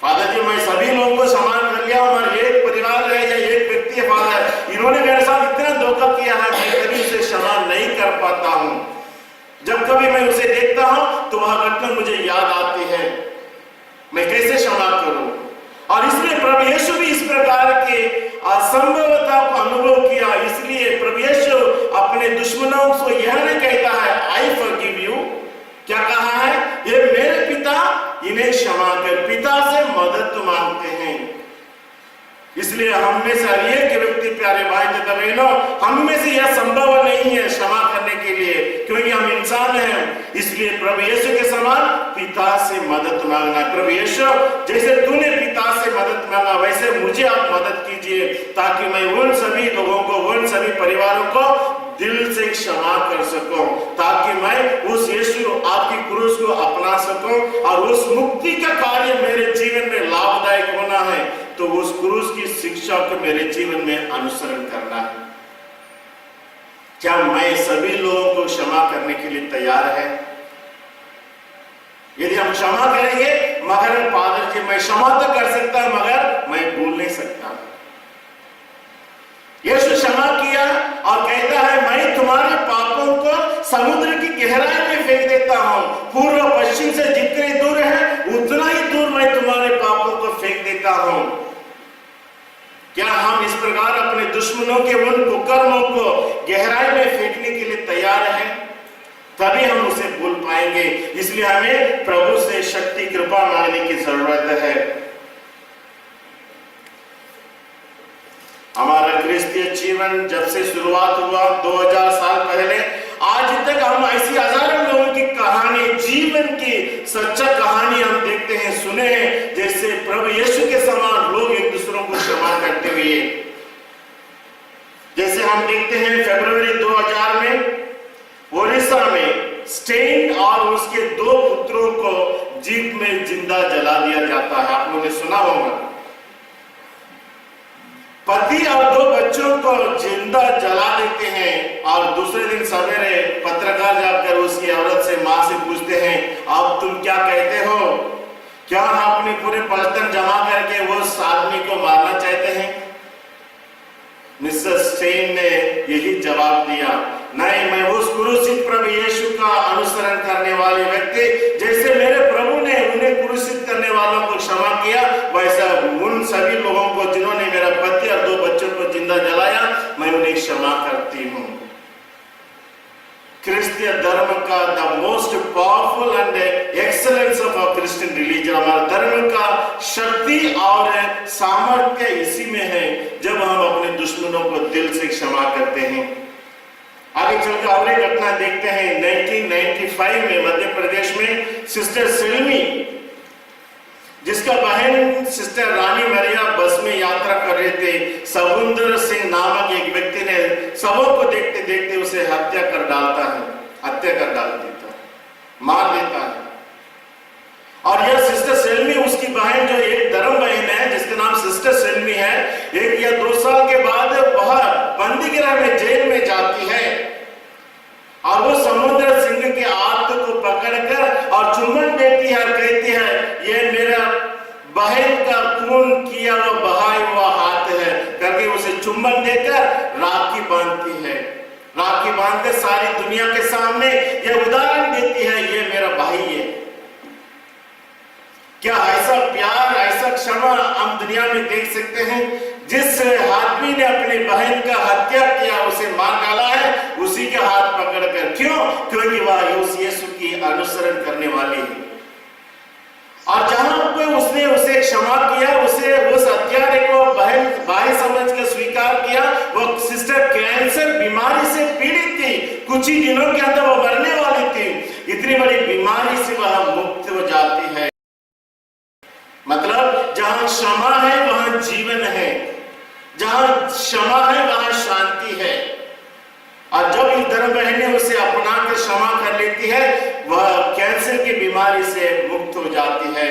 फादर जी, मैं सभी लोगों को क्षमा कर लिया, हमारे एक परिवार है या एक व्यक्ति है फादर, इन्होंने मेरे साथ इतना धोखा किया है, मैं कभी उसे क्षमा नहीं कर पाता हूं। जब कभी मैं उसे देखता हूं तो वह घटना मुझे याद आती है, मैं कैसे क्षमा करूं? और इसलिए प्रभु यीशु भी इस प्रकार के असंभवता को अनुभव किया। इसलिए प्रभु यीशु अपने दुश्मनों को यह नहीं कहता है आई फॉरगिव यू, क्या कहा है? ये मेरे पिता, इन्हें क्षमा कर, पिता से मदद मांगते हैं। इसलिए हम में से हर एक व्यक्ति, प्यारे भाई तथा बहनों, हम में से यह संभव नहीं है क्षमा करने के लिए, क्योंकि हम इंसान हैं। इसलिए प्रभु यीशु के समान पिता से मदद मांगना। प्रभु यीशु, जैसे तूने पिता से मदद मांगा, वैसे मुझे आप मदद कीजिए, ताकि मैं उन सभी लोगों को, उन सभी परिवारों को दिल से क्षमा कर सकूं, ताकि मैं उस यीशु आपकी क्रूस को अपना सकूं, और उस मुक्ति का कार्य मेरे जीवन में लाभदायक होना है, तो उस क्रूस की शिक्षा को मेरे जीवन में अनुसरण करना है। क्या मैं सभी लोगों को क्षमा करने के लिए तैयार है? यदि हम क्षमा करेंगे, मगर फादर जी मैं क्षमा तो कर सकता हूं, मगर मैं भूल नहीं सकता। यीशु क्षमा किया और कहता है मैं तुम्हारे पापों को समुद्र की गहराई में फेंक देता हूं, पूर्व पश्चिम से जितने दूर है उतना ही दूर मैं तुम्हारे पापों को फेंक देता हूं। क्या हम इस प्रकार अपने दुश्मनों के उन कुकर्मों को गहराई में फेंकने के लिए तैयार हैं? तभी हम उसे भूल पाएंगे। इसलिए हमें प्रभु से शक्ति, कृपा मांगने की जरूरत है। हमारा क्रिस्तीय जीवन जब से शुरुआत हुआ 2000 साल पहले, आज तक हम ऐसी हजारों लोगों की कहानी, जीवन की सच्चा कहानी हम देखते हैं, सुने हैं, जैसे प्रभु यीशु के समान लोग एक दूसरों को क्षमा करते हुए। जैसे हम देखते हैं फरवरी 2000 में ओडिशा में स्टेन और उसके 2 पुत्रों को जीप में जिंदा जला दिया जाता है। आप लोगों ने सुना होगा। पति और 2 बच्चों को जिंदा जला देते हैं, और दूसरे दिन सवेरे पत्रकार जाकर उसकी औरत से, मां से पूछते हैं, अब तुम क्या कहते हो? क्या हम अपने पूरे पलटन जमा करके वो आदमी को मारना चाहते हैं? मिस्टर स्टेन ने यही जवाब दिया, नहीं, मैं उस क्रूसित प्रभु यीशु का अनुसरण करने वाले व्यक्ति, जैसे मेरे प्रभु ने उन्हें क्रूसित करने वालों को क्षमा किया, वैसा उन सभी लोगों को जिन्होंने मेरा पति और 2 बच्चों को जिंदा जलाया, मैं उन्हें क्षमा करती हूं। क्रिस्तीय धर्म का the most powerful and excellence of a Christian religion, हमारे धर्म का शक्ति और सामर्थ्य इसी में है, जब हम अपने दुश्मनों को दिल से क्षमा करते हैं। आगे चलकर और एक घटना देखते हैं। 1995 में मध्य प्रदेश में सिस्टर सेल्मी, जिसका बहन सिस्टर रानी मरिया बस में यात्रा कर रहे थे, समुद्र सिंह नामक एक व्यक्ति ने सबों को देखते देखते उसे हत्या कर डाल देता है, मार देता है। और यह सिस्टर सेल्मी, उसकी बहन जो एक धर्म बहन है जिसका नाम सिस्टर सेल्मी है, 1 या 2 साल के बाद वह बंदीगृह में, जेल में जाती है, और वो समुद्र सिंह के हाथ को पकड़कर और चुम्बन देती है और कहती है, ये मेरा बहन का खून किया हुआ बहाया हुआ हाथ है, करके उसे चुम्बन देकर राखी बांधती है। राखी बांधकर सारी दुनिया के सामने यह उदाहरण देती है, ये मेरा भाई है। क्या ऐसा प्यार, ऐसा क्षमा हम दुनिया में देख सकते हैं? जिस आदमी ने अपनी बहन का हत्या किया, उसे मार डाला है, उसी के हाथ पकड़कर। क्यों? क्योंकि वह उस यीशु की अनुसरण करने वाली है। और जहां पे उसने उसे क्षमा किया, उसे उस हत्यारे को बहन भाई समझ के स्वीकार किया। वो सिस्टर कैंसर बीमारी से पीड़ित थी, कुछ ही दिनों के अंदर वो मरने वाली थी। इतनी बड़ी बीमारी से वह मुक्त हो जाती है। मतलब जहां क्षमा है वहां जीवन है, जहां क्षमा है वहां शांति है। और जब इस धर्म बहनें उसे अपना कर क्षमा कर लेती है, वह कैंसर की बीमारी से मुक्त हो जाती है।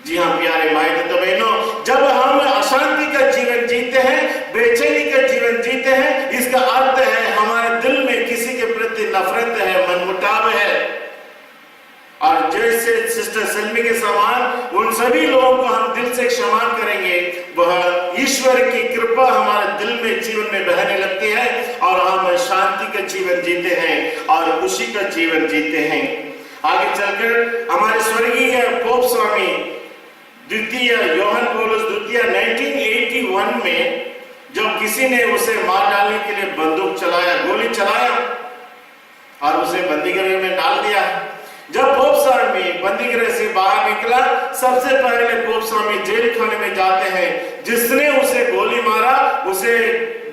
जी हाँ प्यारे भाई तो बहनों, जब हम अशांति का जीवन जीते हैं, बेचैनी का जीवन जीते हैं, इसका अर्थ है हमारे दिल में किसी के प्रति नफरत है, मनमुटाव है। और जैसे सिस्टर सलमी के समान उन सभी लोगों को हम दिल से क्षमा करेंगे, वह ईश्वर की कृपा हमारे दिल में जीवन में बहने लगती है और हम शांति का जीवन जीते हैं और खुशी का जीवन जीते हैं। आगे चलकर हमारे स्वर्गीय पोप स्वामी द्वितीय योहन पौलुस द्वितीय 1981 में जब किसी ने उसे मार डालने के लिए बंदूक चलाया, गोली चलाया और उसे बंदीगृह में डाल दिया। जब पोप स्वामी बंदीगृह से बाहर निकला, सबसे पहले पोप स्वामी जेल खाने में जाते हैं। जिसने उसे गोली मारा उसे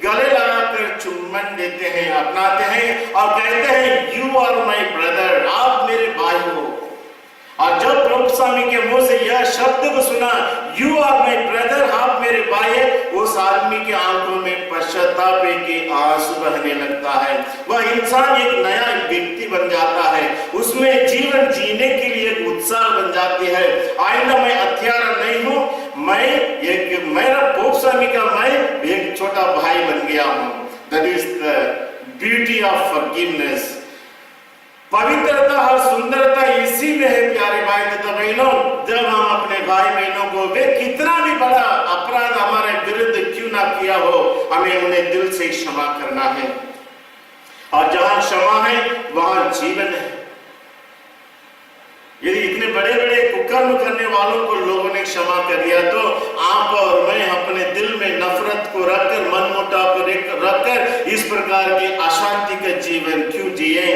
गले लगाकर चुम्बन देते हैं, अपनाते हैं और कहते हैं यू आर माई ब्रदर, आप मेरे भाई हो। और जब पोप स्वामी के मुंह से यह शब्द को सुना, यू आर माई ब्रदर, आप मेरे भाई है, उस आदमी के आंखों में पश्चाताप के आंसू बहने लगता है। वह इंसान एक नया व्यक्ति बन जाता है, उसमें जीवन जीने के लिए एक उत्साह बन जाती है। आइंदा मैं हत्यारा नहीं हूं, मेरा पोप स्वामी का मैं एक छोटा भाई बन गया हूं। That is the beauty of forgiveness. पवित्रता और सुंदरता इसी में है प्यारे भाई तथा बहनों। जब हम अपने भाई बहनों को वे कितना भी बड़ा अपराध हमारे विरुद्ध क्यों ना किया हो, हमें उन्हें दिल से क्षमा करना है। और जहां क्षमा है वहां जीवन है। यदि इतने बड़े बड़े कुकर्म करने वालों को लोगों ने क्षमा कर दिया, तो आप और मैं अपने दिल में नफरत को रखकर, मनमुटाव को रखकर इस प्रकार की अशांति का जीवन क्यों जिए,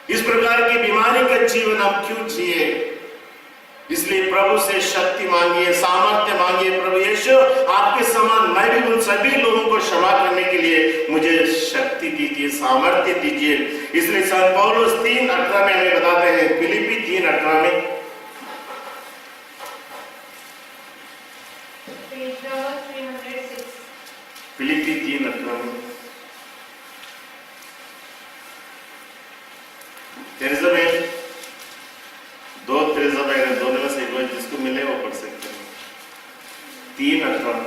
इस प्रकार की बीमारी का जीवन हम क्यों जिए। इसलिए प्रभु से शक्ति मांगिए, सामर्थ्य मांगिए। प्रभु यीशु आपके समान मैं भी उन सभी लोगों को क्षमा करने के लिए मुझे शक्ति दीजिए, सामर्थ्य दीजिए। इसलिए संत पौलुस 3:18 में हमें बताते हैं, फिलिप्पी 3:18 में, फिलिप्पी 3:18 में तेरेसा बहन, दो तेरेसा बहन, दोनों में से एक बार जिसको मिले वो पढ़ सकते हैं। 3:18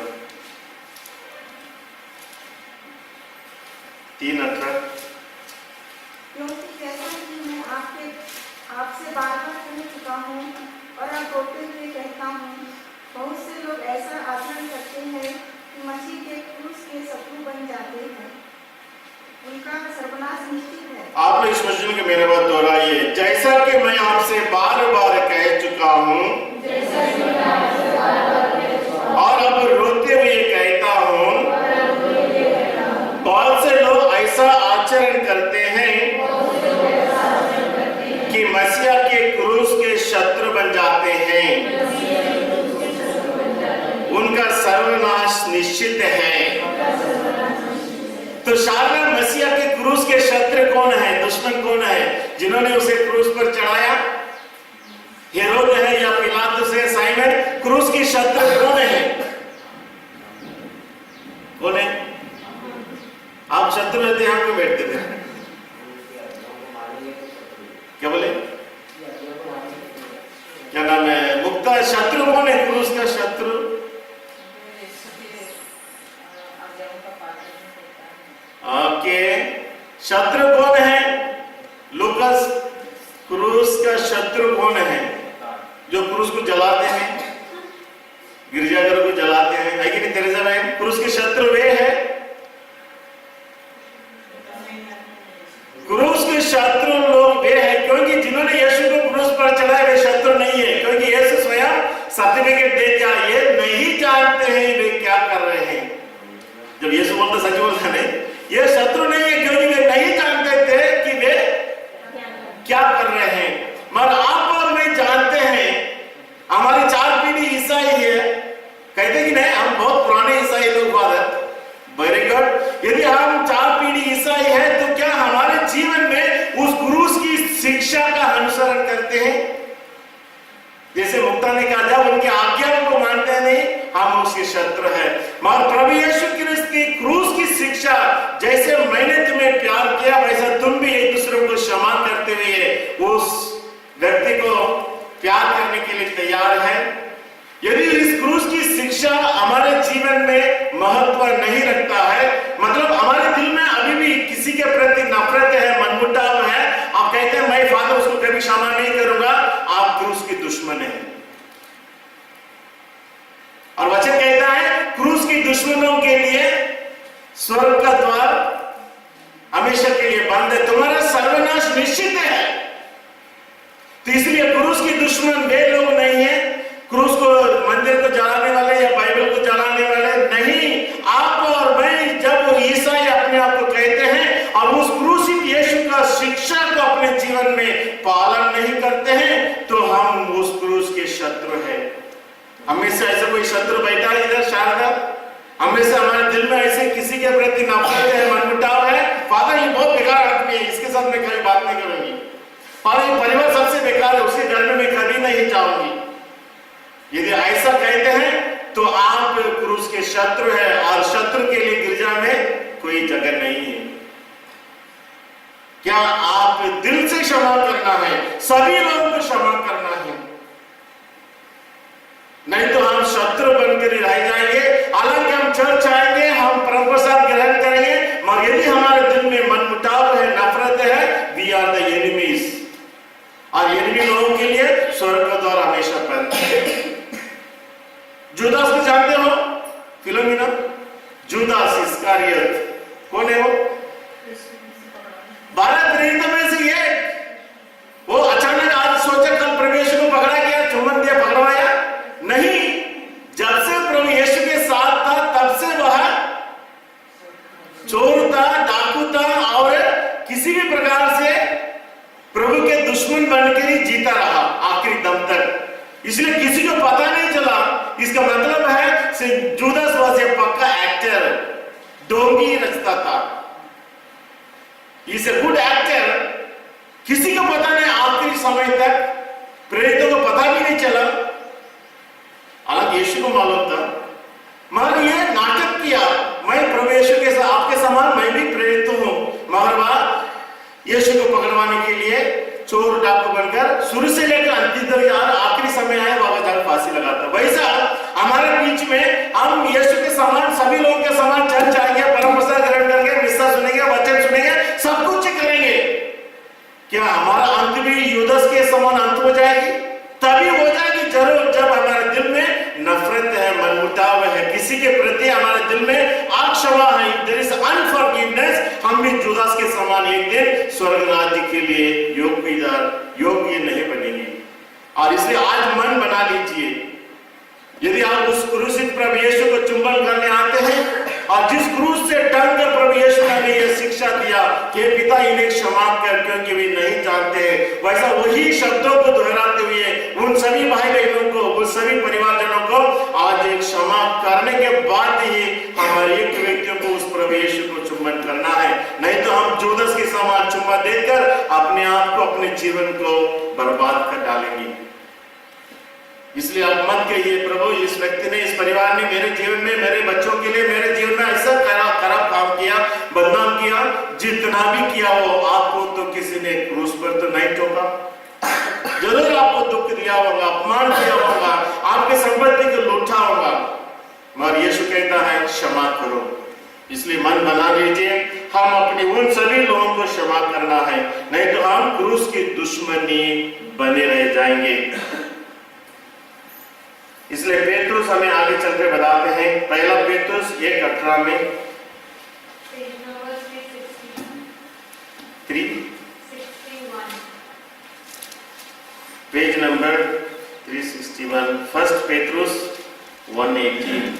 क्योंकि जैसा कि मैं आपसे बार बार कह चुका हूँ और अब रोते हुए कहता हूँ, बहुत से लोग ऐसा आचरण करते हैं कि मसीह के क्रूस के शत्रु बन जाते हैं, उनका सर्वनाश निश्चित है। आप इस वचन के मेरे बात दोहराइए, जैसा कि मैं आपसे बार बार कह चुका हूँ और अब रोते हुए कहता हूँ, बहुत से लोग ऐसा आचरण करते हैं कि मसीह के क्रूस के शत्रु बन जाते हैं, उनका सर्वनाश निश्चित है। तो शायद मसीह के क्रूस के शत्रु कौन है, दुश्मन कौन है, जिन्होंने उसे क्रूस पर चढ़ाया? हेरोद है या पिलातुस है, साइमन? क्रूस की शत्रु कौन है? कौन है? आप शत्रु रहते यहाँ क्यों बैठते थे? क्या बोले? क्या नाम है? मुक्ता शत्रु कौन है? क्रूस का शत्रु ओके, शत्रु कौन है? लूकास, क्रूस का शत्रु कौन है? जो क्रूस को जलाते हैं, गिरजाघरों को जलाते हैं, है कि नहीं तेरेसा बहन? क्रूस के शत्रु वे है। क्रूस के शत्रु लोग वे हैं, क्योंकि जिन्होंने यीशु को क्रूस पर चढ़ाया वे शत्रु नहीं है, क्योंकि यीशु स्वयं सर्टिफिकेट दे दिया, ये नहीं जानते हैं वे क्या कर रहे हैं। जब यीशु बोलता सच बोलता नहीं, ये शत्रु नहीं है, क्योंकि वे नहीं जानते थे कि वे क्या कर रहे हैं। मगर आप और मैं जानते हैं, हमारी 4 पीढ़ी ईसाई है, कहते कि नहीं हम बहुत पुराने ईसाई लोग फादर, वेरी गुड। यदि हम 4 पीढ़ी ईसाई है तो क्या हमारे जीवन में उस क्रूस की शिक्षा का अनुसरण करते हैं? जैसे मुक्ता ने कहा जब उनकी आज्ञाओं को मानते नहीं हम उसके शत्रु हैं। मगर प्रभु यीशु क्रिस्त की क्रूस की शिक्षा, जैसे मैंने तुम्हें प्यार किया वैसा तुम भी एक दूसरे को क्षमा करते हुए उस व्यक्ति को प्यार करने के लिए तैयार है। यदि इस क्रूस की शिक्षा हमारे जीवन में महत्व नहीं रखता है, मतलब हमारे दिल में अभी भी किसी के प्रति नफरत है, मनमुटाव है, आप कहते हैं मैं फादर उसको कभी क्षमा नहीं करूंगा, आप क्रूस के दुश्मन हैं। और वचन कहता है क्रूस के दुश्मनों के लिए स्वर्ग का द्वार हमेशा के लिए बंद है, तुम्हारा सर्वनाश निश्चित है। तो इसलिए क्रूस के दुश्मन वे लोग नहीं है, क्रूस को मंदिर को जलाने वाले या बाइबल को जलाने वाले नहीं, आप और मैं जब ईसाई अपने आप को कहते हैं और उस क्रूसित यीशु का शिक्षा को अपने जीवन में पालन नहीं करते हैं तो हम उस क्रूस के शत्रु हैं। हमेशा ऐसा कोई शत्रु बैठा है इधर शारदा, हमेशा हमारे दिल में ऐसे किसी के प्रति नफरत है, मनमुटाव है, फादर ये बहुत बेकार आदमी है, इसके साथ मैं कभी बात नहीं करूंगी, फादर ये परिवार सबसे बेकार है, उसके घर में मैं कभी नहीं जाऊंगी। यदि ऐसा कहते हैं तो आप क्रूस के शत्रु हैं और शत्रु के लिए गिरजा में कोई जगह नहीं है। क्या आप दिल से क्षमा करना है, सभी लोगों को क्षमा करना है, नहीं तो हम शत्रु बनकर ही रह जाएंगे। हालांकि हम चर्च आएंगे, हम परम प्रसाद ग्रहण करेंगे, मगर यदि हमारे दिल में मनमुटाव है, नफरत है, वी आर द एनिमीज। और एनिमी लोगों के लिए स्वर्ग का द्वार हमेशा बंद है। जुदास को जानते हो, फिलोमिना? जुदास इस्कारियत कौन है वो? 12 प्रेरितों में से एक। वो अचानक आज सोचा कल प्रभु यीशु को पकड़ा गया, चुम्बन दिया, पकड़वाया नहीं। जब से प्रभु यीशु के साथ था तब से वह चोर था, डाकू था और किसी भी प्रकार से प्रभु के दुश्मन बनकर ही जीता रहा आखिरी दम तक। इसलिए किसी को पता नहीं चला। इसका मतलब है जुदास वाज ए पक्का एक्टर, डोंगी रचता था, इज ए गुड एक्टर। किसी को पता नहीं आखिरी समय तक, प्रेरितों को पता भी नहीं चला, हालांकि यीशु को मालूम था, मगर ये नाटक किया मैं प्रभु यीशु के साथ आपके समान मैं भी प्रेरित हूं, मगर वह यीशु को पकड़वाने के लिए चोर डाकू बनकर शुरू से लेकर अंतिम तक यार आखिरी समय आया बाबा जाकर फांसी लगाता। वैसा हमारे बीच में हम यीशु के समान, सभी लोगों के समान चर्च आएंगे, परम प्रसाद ग्रहण करेंगे, मिस्सा सुनेंगे, वचन सुनेंगे, सब कुछ करेंगे। क्या हमारा अंत भी युदास के समान अंत हो जाएगी? तभी हो जाएगी जरूर जब हमारे दिल में नफरत है, मनमुटाव है, किसी के प्रति हमारे दिल में अक्षमा है, देयर इज अनफॉरगिवनेस, हम भी जुदास के समान एक दिन स्वर्ग राज्य के लिए योग्य नहीं बनेंगे। और इसलिए आज मन बना लीजिए, यदि आप उस क्रूसित प्रभु यीशु को चुंबन करने आते हैं और जिस क्रूस से टंगकर प्रभु यीशु ने यह शिक्षा दिया कि पिता इन्हें क्षमा कर क्योंकि वे नहीं जानते हैं, वैसा वही शब्दों को दोहराते हुए उन सभी भाई बहनों को, उन सभी परिवारजनों को आज एक क्षमा करने के बाद ही हमारे एक व्यक्तियों को उस प्रभु यीशु को चुंबन करना है। नहीं तो हम जुदास के समान चुम्मा देकर अपने आप को, अपने जीवन को बर्बाद कर डालेंगे। इसलिए आप मत कहिए प्रभु इस व्यक्ति ने, इस परिवार ने मेरे जीवन में, मेरे बच्चों के लिए, मेरे जीवन में ऐसा खराब काम किया, बदनाम किया, जितना भी किया हो, आपको तो किसी ने क्रूस पर तो नहीं ठोका, जरूर आपको दुख दिया होगा, अपमान किया होगा, आपके संपत्ति को लूटा होगा, मगर यीशु कहता है क्षमा करो। इसलिए मन बना लीजिए, हम अपने उन सभी लोगों को क्षमा करना है, नहीं तो हम क्रूस की दुश्मनी बने रह जाएंगे। इसलिए पेट्रुस हमें आगे चलकर बताते हैं, पहला पेट्रुस 1:18 में, पेज नंबर 361, फर्स्ट पेट्रुस 1:18।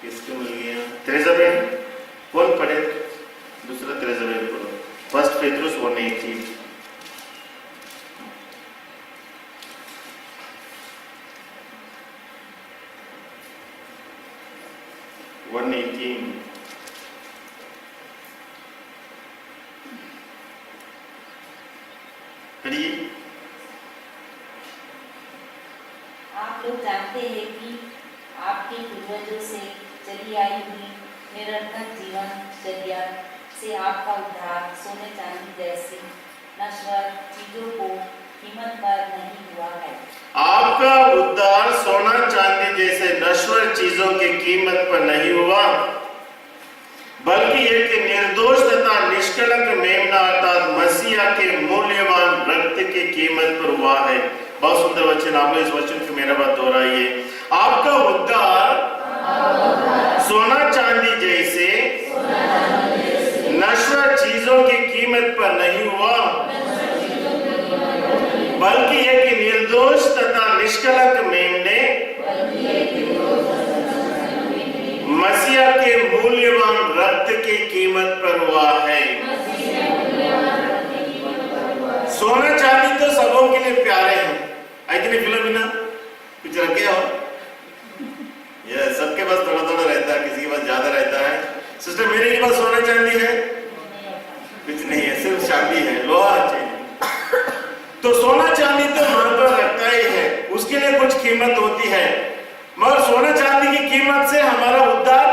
किसको मिल गया? तेरेसा बहन कौन पढ़े? दूसरा तेरेसा बहन पढ़ो, फर्स्ट पेट्रुस 1:18। 18. पढ़िए। आप लोग जानते हैं कि आपके पूर्वजों से चली आई हुई निरंतर जीवन चर्या से आपका उद्धार सोने चांदी जैसी नश्वर चीजों को कीमत पर नहीं हुआ है। आपका उद्धार सोना चांदी जैसे नश्वर चीजों की कीमत पर नहीं हुआ, बल्कि एक निर्दोष तथा निष्कलंक मेमना अर्थात मसीहा के मूल्यवान रक्त की कीमत पर हुआ है। बहुत सुंदर वचन, आप लोग इस वचन को मेरा बात दोहराइए। आपका उद्धार सोना चांदी जैसे नश्वर चीजों की कीमत पर नहीं हुआ, बल्कि एक निर्दोष तथा निष्कलंक मेमने मसीहा के मूल्यवान रक्त की कीमत पर हुआ है। सोना चांदी तो सबों के लिए प्यारे हैं, है कि नहीं फिलोमिना? कुछ रखे हो? ये सबके पास थोड़ा थोड़ा रहता है, किसी के पास ज्यादा रहता है। सिस्टर मेरे के पास सोना चांदी है? कुछ नहीं है, सिर्फ चांदी है, लोहा चाहिए। तो सोना चांदी तो महत्व रखता ही है, उसके लिए कुछ कीमत होती है, मगर सोना चांदी की कीमत से हमारा उद्धार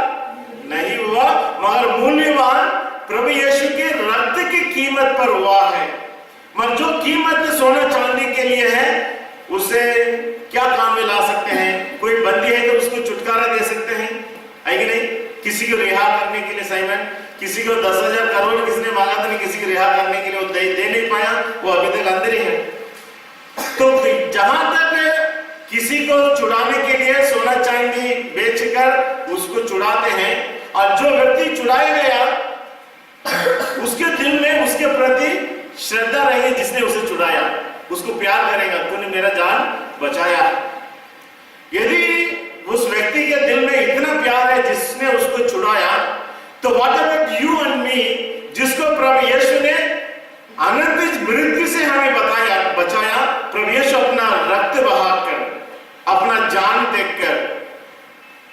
नहीं हुआ, मगर मूल्यवान प्रभु यीशु के रक्त की कीमत पर हुआ है। मगर जो कीमत सोना चांदी के लिए है, उसे क्या काम में ला सकते हैं? कोई बंदी है तो उसको छुटकारा दे सकते हैं, है कि नहीं? किसी को रिहा करने के लिए साइमन, किसी को 10,000 करोड़ किसने मांगा था, नहीं किसी को रिहा करने के लिए वो दे नहीं पाया, वो अभी तक अंदर ही है। तो जहां तक किसी को छुड़ाने के लिए सोना चांदी बेचकर उसको छुड़ाते हैं, और जो व्यक्ति छुड़ाया गया उसके दिल में उसके प्रति श्रद्धा रहेगी, जिसने उसे छुड़ाया उसको प्यार करेगा, तूने मेरा जान बचाया। यदि उस व्यक्ति के दिल में इतना प्यार है जिसने उसको छुड़ाया, तो what about you and me, जिसको प्रभु यीशु ने अनंत मृत्यु से हमें बचाया। प्रभु यीशु अपना रक्त बहाकर, अपना जान देकर,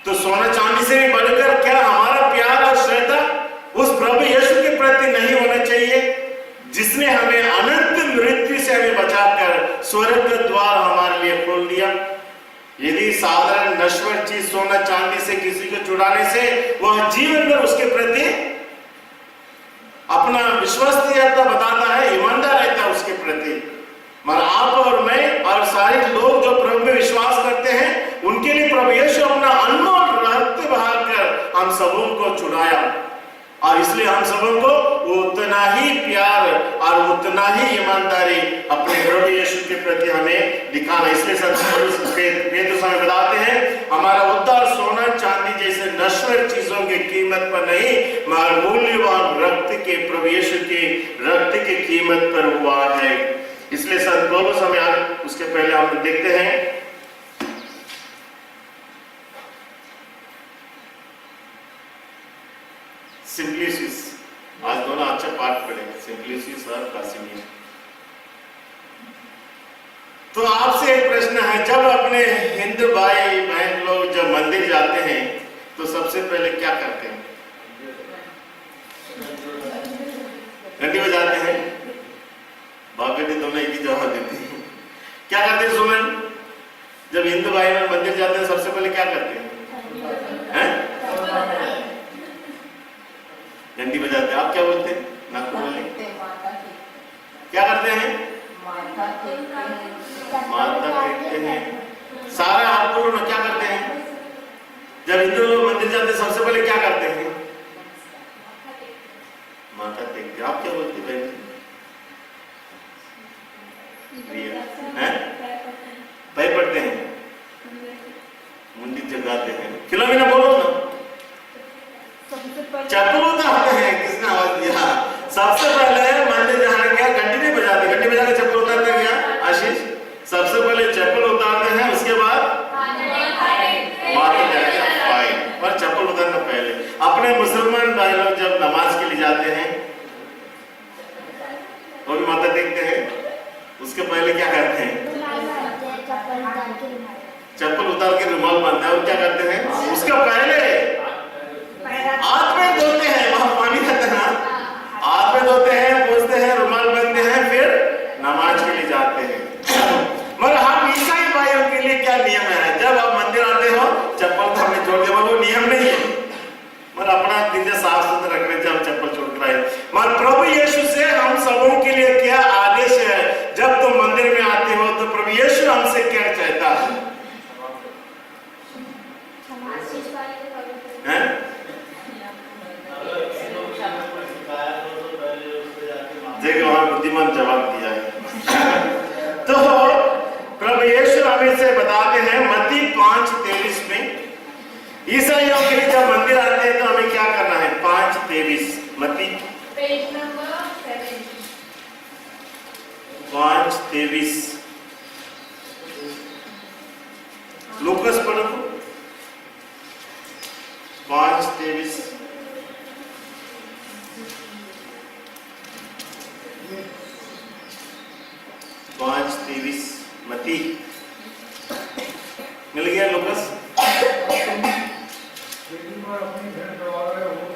तो सोना चांदी से भी बढ़कर क्या हमारा प्यार और श्रद्धा उस प्रभु यीशु के प्रति नहीं होना चाहिए, जिसने हमें अनंत मृत्यु से हमें बचाकर स्वर्ग का द्वार हमारे लिए खोल दिया। यदि साधारण नश्वर चीज सोना चांदी से किसी को छुड़ाने से वह जीवन में उसके प्रति अपना विश्वसनीयता बताता है, ईमानदार रहता है उसके प्रति, मगर आप और मैं और सारे लोग जो प्रभु में विश्वास करते हैं, उनके लिए प्रभु यीशु अपना अनमोल रक्त बहाकर हम सबों को छुड़ाया, और इसलिए हम सबों को उतना ही प्यार और उतना ही ईमानदारी अपने प्रभु यीशु के प्रति हमें दिखाना। इसलिए पेतरुस हमें बताते हैं, हमारा उद्धार सोना चांदी जैसे नश्वर चीजों की कीमत पर नहीं, मगर मूल्यवान रक्त के प्रभु यीशु के रक्त की कीमत पर हुआ है। इसलिए संत पौलुस हमें उसके पहले हम देखते हैं सिंप्लिसिस। आज दोनों अच्छा पाठ पढ़ेंगे, सिंप्लिसिस और कासिमिया। तो आपसे एक प्रश्न है, जब अपने हिंदू भाई बहन लोग जब मंदिर जाते हैं तो सबसे पहले क्या करते हैं? घंटी बजाते हैं। बाप बेटी दोनों एक ही जवाब देते हैं। क्या करते हैं सुमन? जब हिंदू भाई बहन मंदिर जाते हैं सबसे पहले क्या करते हैं? घंटी बजाते हैं। आप क्या बोलते हैं? नागपुर वाले क्या करते हैं? माथा टेकते हैं। सारा आप बोलो ना, क्या करते हैं? जब हिंदू लोग मंदिर जाते हैं सबसे पहले क्या करते हैं? माथा टेकते हैं। आप क्या बोलते हैं? पैर पड़ते हैं, मुंडी जगाते हैं। फिलोमिना बोलो ना। चप्पल उतारते हैं। किसने आवाज दिया? सबसे पहले मंदिर जाने क्या घंटी नहीं बजाते, घंटी बजा के चप्पल उतारते हैं क्या आशीष? सबसे पहले चप्पल उतारते हैं, उसके बाद माथे टेकते हैं। फाइन, पर चप्पल उतारना पहले। अपने मुसलमान भाई लोग जब नमाज के लिए जाते हैं वो भी माथा टेकते हैं, उसके पहले क्या करते हैं? चप्पल उतार के रुमाल बांधते हैं। और क्या करते हैं? उसके पहले हाथ में धोते हैं, वहां पानी रहता है ना, हाथ में धोते हैं, पोंछते हैं, रुमाल बांधते हैं, फिर नमाज के लिए जाते हैं। मगर हम ईसाई भाइयों के लिए क्या नियम है? जब आप मंदिर आते हो चप्पल तो हमने छोड़ दिया, वो नियम नहीं है, मगर अपना दिल साफ सुथरा रखने से हम चप्पल छोड़ कर आए। मगर प्रभु यीशु से हम सबों के लिए क्या आदेश है? जब तुम मंदिर में आते हो तो प्रभु यीशु हमसे क्या कहता है? देखो वहां बुद्धिमान जवाब दिया है। तो प्रभु यीशु हमें से बताते हैं मत्ती 5:23 में, ईसाइयों के लिए जब मंदिर आते हैं तो हमें क्या करना है? 5:23 मत्ती पेज नंबर 7 5:23 लूकस पढ़ो 5:23 5:23 मत्ती मिल गया लूकस?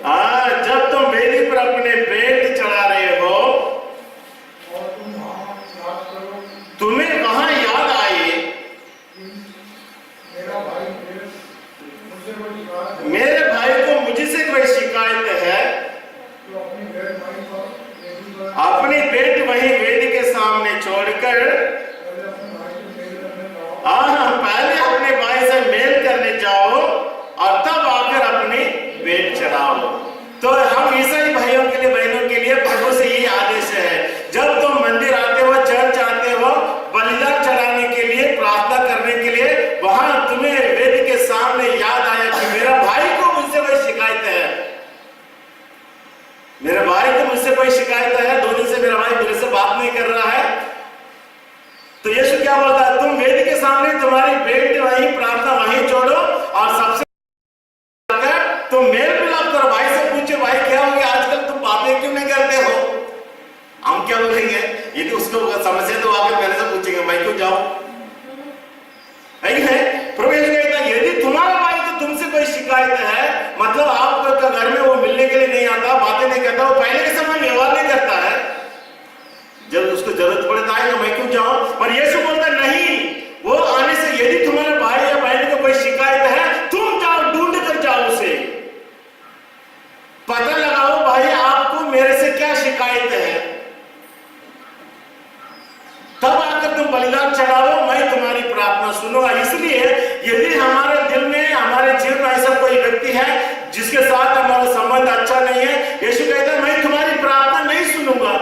हाँ, जब तुम वेदी पर अपने भेंट चढ़ा रहे हो तुम्हें वहां याद आए मेरे भाई को मुझसे कोई शिकायत है, अपनी भेंट वही वेदी के सामने छोड़कर पहले अपने भाई से मेल करने जाओ और तब आकर अपनी भेंट चढ़ाओ। तो हम ईसाई भाइयों के लिए, बहनों के लिए प्रभु से यही आदेश है, जब तुम मंदिर आते हो, चर्च आते हो, बलिदान चढ़ाने के लिए, प्रार्थना करने के लिए, वहां तुम्हें वेदी के सामने याद आया कि मेरा भाई को मुझसे कोई शिकायत है, मेरे भाई को मुझसे कोई शिकायत है, 2 दिन से मेरा भाई मेरे से बात नहीं कर रहा है। तो यीशु क्या बोलता है? तुम वेदी के सामने तुम्हारी भेंट वहीं, प्रार्थना वहीं छोड़ो और सबसे तुम मेल मिलाप करो, भाई से पूछो भाई क्या हो गया आजकल, तुम बातें क्यों नहीं करते हो? हम क्या बोलेंगे? यदि उसको समस्या तो आगे मेरे से पूछेंगे मैं क्यों जाऊं? है प्रभु यीशु कहता है यदि तुम्हारा भाई तो तुमसे कोई शिकायत है, मतलब आपका घर में वो मिलने के लिए नहीं आता, बातें नहीं करता, वो पहले के समय व्यवहार नहीं करता है, जब उसको जरूरत पड़ता है तो मैं क्यों जाऊं? पर यीशु बोलता नहीं, वो आने से यदि तुम्हारे भाई या बहन को कोई शिकायत है, तुम जाओ, ढूंढ कर जाओ उसे, पता लगाओ भाई आपको मेरे से क्या शिकायत है, तब आकर तुम बलिदान चढ़ाओ, मैं तुम्हारी प्रार्थना सुनूंगा। इसलिए यदि हमारे दिल में, हमारे जीवन में ऐसा कोई व्यक्ति है जिसके साथ हमारा संबंध अच्छा नहीं है, यीशु कहता है मैं तुम्हारी प्रार्थना नहीं सुनूंगा,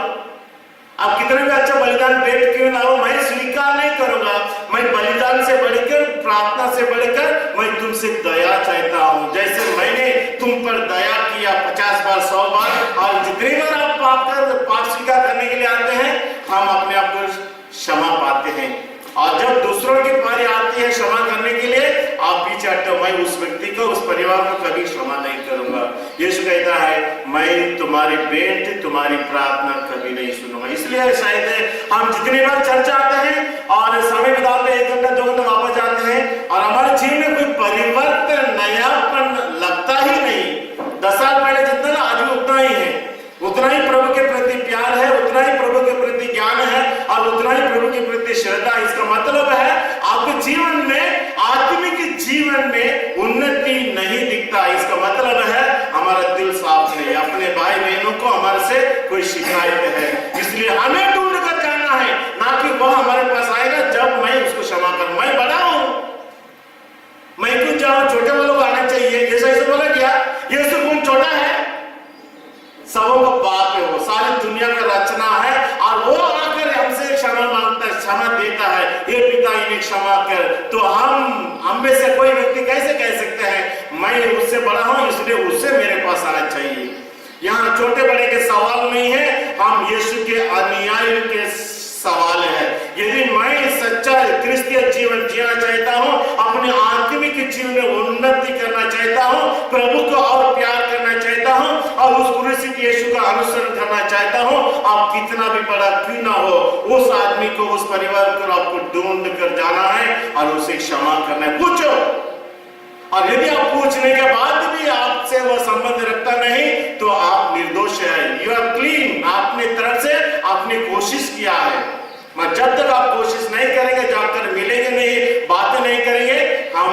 आप कितने भी अच्छा बलिदान भेंट क्यों ना हो, मैं स्वीकार नहीं करूंगा। मैं बलिदान से बढ़कर, प्रार्थना से बढ़कर मैं तुमसे दया चाहता हूं, जैसे मैंने तुम पर दया किया 50 बार 100 बार, और जितनी बार आप पाप स्वीकार करने के लिए आते हैं हम अपने आप को क्षमा पाते हैं, और जब दूसरों की बारी आती है क्षमा करने के लिए आप पीछे हटते हो, मैं उस व्यक्ति को, उस परिवार को कभी क्षमा नहीं करूंगा। यीशु कहता है मैं तुम्हारी भेंट, तुम्हारी प्रार्थना कभी नहीं सुनूंगा। इसलिए शायद हम जितनी बार चर्च आते हैं और समय बिताते हैं, 1 घंटा 2 घंटा वापस जाते हैं और हमारे जीवन में कोई परिवर्तन, नयापन लगता ही नहीं। 10 साल पहले जितना आज भी उतना ही है, उतना ही प्रभु के प्रति प्यार है, उतना ही प्रभु के प्रति ज्ञान है और उतना ही प्रभु के प्रति श्रद्धा। इसका मतलब है आपके जीवन में, आत्मिक जीवन में उन्नति नहीं दिखता। इसका मतलब है हमारा दिल साफ नहीं, अपने भाई बहनों को हमारे से कोई शिकायत है, इसलिए हमें ढूंढ कर जाना है, ना कि वह हमारे पास आएगा जब मैं उसको क्षमा करूं। मैं बड़ा हूं, मैं क्यों जाऊं? छोटे वालों को आना चाहिए। यीशु ऐसे बोला क्या? यीशु कौन छोटा है? सबों का बाप है, वो सारी दुनिया का रचना है और वो आकर हमसे क्षमा मांगता है, क्षमा देता है, ये पिता इन्हें क्षमा कर। तो हम में से कोई व्यक्ति कैसे कह सकते हैं मैं उससे बड़ा हूं इसलिए उससे मेरे पास आना चाहिए? यहाँ छोटे बड़े के सवाल नहीं है, हम यीशु के अनुयायी के सवाल है। यदि मैं सच्चा क्रिस्तीय जीवन जीना चाहता हूं, अपने आत्मिक जीवन में उन्नति करना चाहता हूं, प्रभु को और प्यार करना चाहता हूं और उस क्रूसित यीशु का अनुसरण करना चाहता हूं, आप कितना भी बड़ा क्यों ना हो, उस आदमी को, उस परिवार को आपको ढूंढ कर जाना है और उसे क्षमा करना है। पूछो और यदि आप पूछने के बाद भी आपसे वह संबंध रखता नहीं तो आप निर्दोष है, यू आर क्लीन। आपने तरफ से आपने कोशिश किया है, मगर जब तक आप कोशिश नहीं करेंगे, जाकर मिलेंगे नहीं, बातें नहीं करेंगे, हम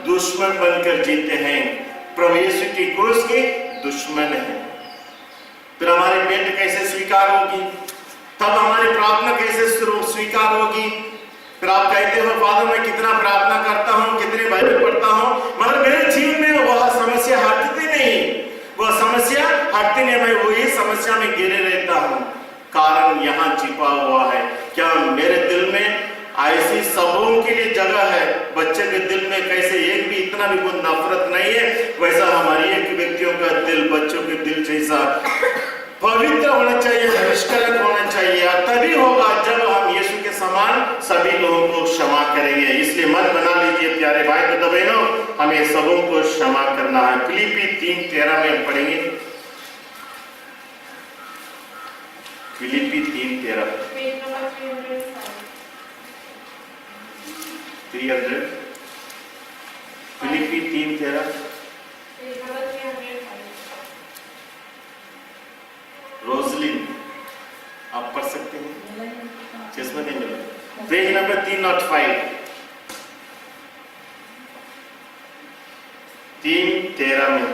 दुश्मन बनकर जीते हैं, प्रभु यीशु की क्रूस की दुश्मन है। फिर हमारी भेंट कैसे स्वीकार होगी, तब हमारी प्रार्थना कैसे स्वीकार होगी। फिर आप कहते हो फादर मैं कितना प्रार्थना करता हूँ, कितने बाइबल पढ़ता हूँ, मगर मेरे जीवन में वह समस्या हटती नहीं, वह समस्या हटती नहीं, मैं वही समस्या में गिरे रहता हूँ। कारण यहाँ छिपा हुआ है। क्या मेरे दिल में ऐसी सबों के लिए जगह है? बच्चे के दिल में कैसे एक भी इतना भी कोई नफरत नहीं है, वैसा हमारी एक व्यक्तियों का दिल बच्चों के दिल जैसा पवित्र होना चाहिए, निष्कलंक होना चाहिए। और तभी होगा जब हम यीशु के समान सभी लोगों को क्षमा करेंगे। इसलिए मन बना लीजिए प्यारे भाई तो बहनों, हमें सबों को क्षमा करना है। फिलिप्पी 3:13 में पढ़ेंगे, फिलिप्पी 3:13 फिलिप्पी 3:13 रोजलिन आप पढ़ सकते हैं, चश्मा नहीं मिला, पेज नंबर 305 3:13 में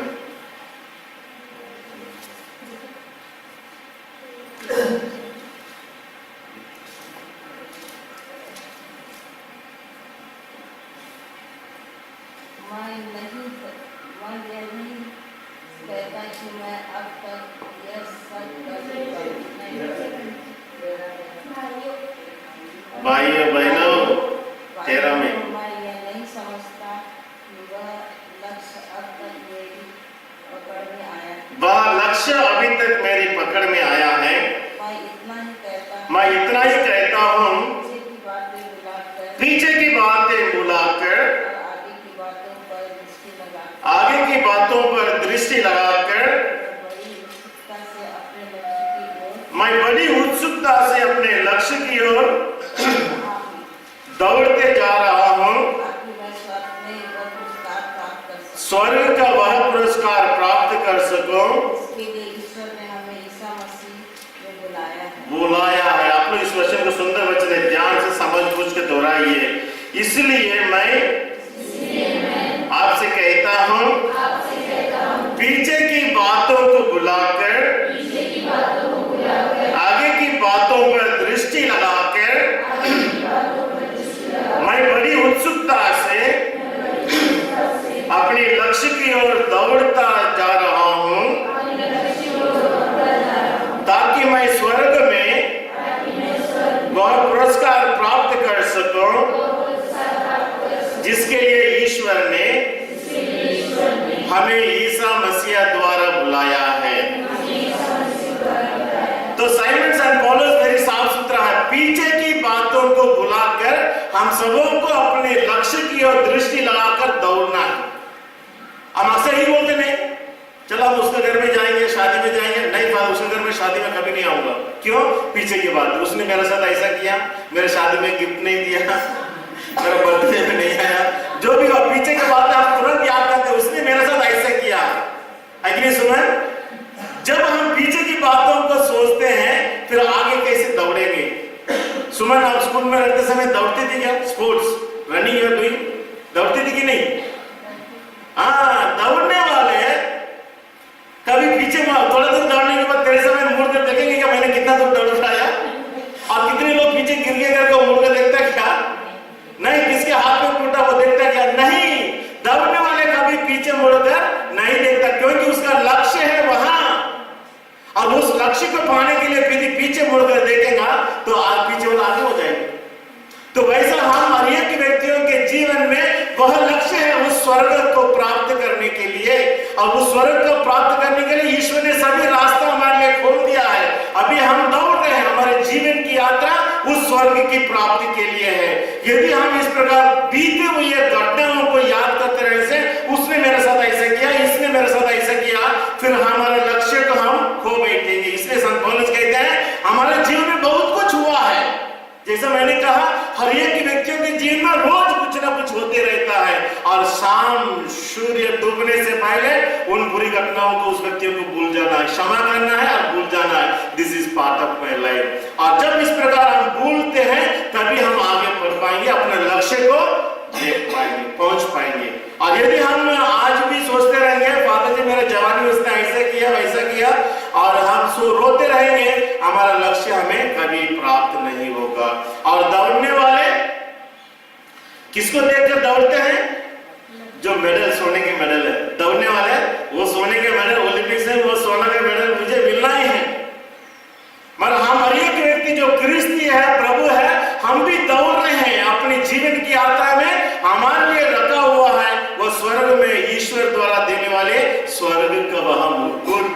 मैं यह नहीं कहता कि मैं अब तक यह सब भाइयों बहनों 13 में मैं यह नहीं समझता कि वह लक्ष्य अब तक मेरी पकड़ में आया, वह लक्ष्य अभी तक मेरी पकड़ में आया है। मैं इतना ही कहता हूँ, पीछे की बातें भुलाकर आगे की बातों पर दृष्टि लगाकर मैं बड़ी उत्सुकता से अपने लक्ष्य की ओर दौड़ते जा रहा हूँ, स्वर्ग का वह पुरस्कार प्राप्त कर सकूं। बुलाया है। आप लोग इस वचन को सुंदर वचन है, ध्यान से समझ बूझ के दोहराइए। इसलिए मैं आपसे कहता हूँ, पीछे की बातों को बुलाकर आगे की बातों पर दृष्टि लगाकर मैं बड़ी उत्सुकता से अपने लक्ष्य की ओर दौड़ता जा रहा हूँ, ताकि मैं स्वर्ग में वह पुरस्कार प्राप्त कर सकूं जिसके लिए ईश्वर ने हमें ईसा मसीह द्वारा बुलाया है। तो साइमन सेंट पॉलस वेरी साफ सुथरा है, पीछे की बातों को भुलाकर हम सबों को अपने लक्ष्य की ओर दृष्टि लगाकर दौड़ना है। हम अक्सर ही बोलते नहीं, चलो हम उसके घर में जाएंगे, शादी में जाएंगे, नहीं फादर उसके घर में शादी में कभी नहीं आऊंगा। क्यों? पीछे की बात, उसने मेरे साथ ऐसा किया, मेरे शादी में गिफ्ट नहीं दिया, मेरा बर्थडे में नहीं आया, जो भी हो पीछे की बात आप तुरंत याद करते, उसने मेरे साथ ऐसा किया। अगली सुमन, जब हम पीछे की बातों को सोचते हैं फिर आगे कैसे दौड़ेंगे। सुमन आप स्कूल में रहते समय दौड़ती थी क्या? स्पोर्ट्स रनिंग या डूइंग दौड़ती थी कि नहीं? हाँ, दौड़ने वाले कभी पीछे थोड़ा दूर दौड़ने के बाद तेरे समय मुड़ कर देखेंगे क्या मैंने कितना दूर दौड़ उठाया, और कितने लोग पीछे गिर गए करके मुड़ कर देखता क्या? नहीं। किसके हाथ में टूटा वो देखता क्या? नहीं। दौड़ने वाले कभी पीछे मुड़कर नहीं देखता, क्योंकि उसका लक्ष्य है वहां, और उस लक्ष्य को पाने के लिए यदि पीछे मुड़कर देखेगा तो आप पीछे वाला आगे हो जाएंगे। तो वैसा हम हर एक व्यक्तियों के जीवन में वह लक्ष्य है उस स्वर्ग को प्राप्त करने के लिए, और उस स्वर्ग को प्राप्त करने के लिए ईश्वर ने सभी रास्ता हमारे लिए खोल दिया है। अभी हम दौड़ रहे हैं, हमारे जीवन की यात्रा उस स्वर्ग की प्राप्ति के लिए है। यदि हम इस प्रकार बीते हुए घटनाओं को याद करते रहे से उसने मेरे साथ ऐसा किया, इसने मेरे साथ ऐसा किया, फिर हमारे लक्ष्य को हम खो बैठेंगे। इसलिए संत पौलुस कहते हैं हमारे जीवन में बहुत कुछ हुआ है। जैसा मैंने कहा हर एक व्यक्तियों के जीवन में रोज कुछ ना कुछ होते रहता है, और शाम सूर्य डूबने से पहले उन बुरी घटनाओं को उस व्यक्तियों को भूल जाना है, क्षमा करना है और भूल जाना है। This is part of my life. और जब इस प्रकार हम भूलते हैं तभी हम आगे बढ़ पाएंगे, अपने लक्ष्य को देख पाएंगे, पहुंच पाएंगे। और यदि हम आज भी सोचते रहेंगे फादर जी मेरे जवानी में उसने ऐसा किया वैसा किया, और हम रोते रहेंगे, हमारा लक्ष्य हमें कभी प्राप्त नहीं होगा। और दौड़ने वाले किसको देखकर दौड़ते हैं? जो मेडल, सोने के मेडल है। दौड़ने वाले वो सोने के मेडल, ओलंपिक्स में वो सोने के मेडल मुझे मिलना ही है। मगर हम हर एक व्यक्ति जो क्रिस्ती है, प्रभु है, हम भी दौड़ रहे हैं अपने जीवन की यात्रा में। हमारे लिए रखा हुआ है वो स्वर्ग में ईश्वर द्वारा देने वाले स्वर्ग का वह मुकुट,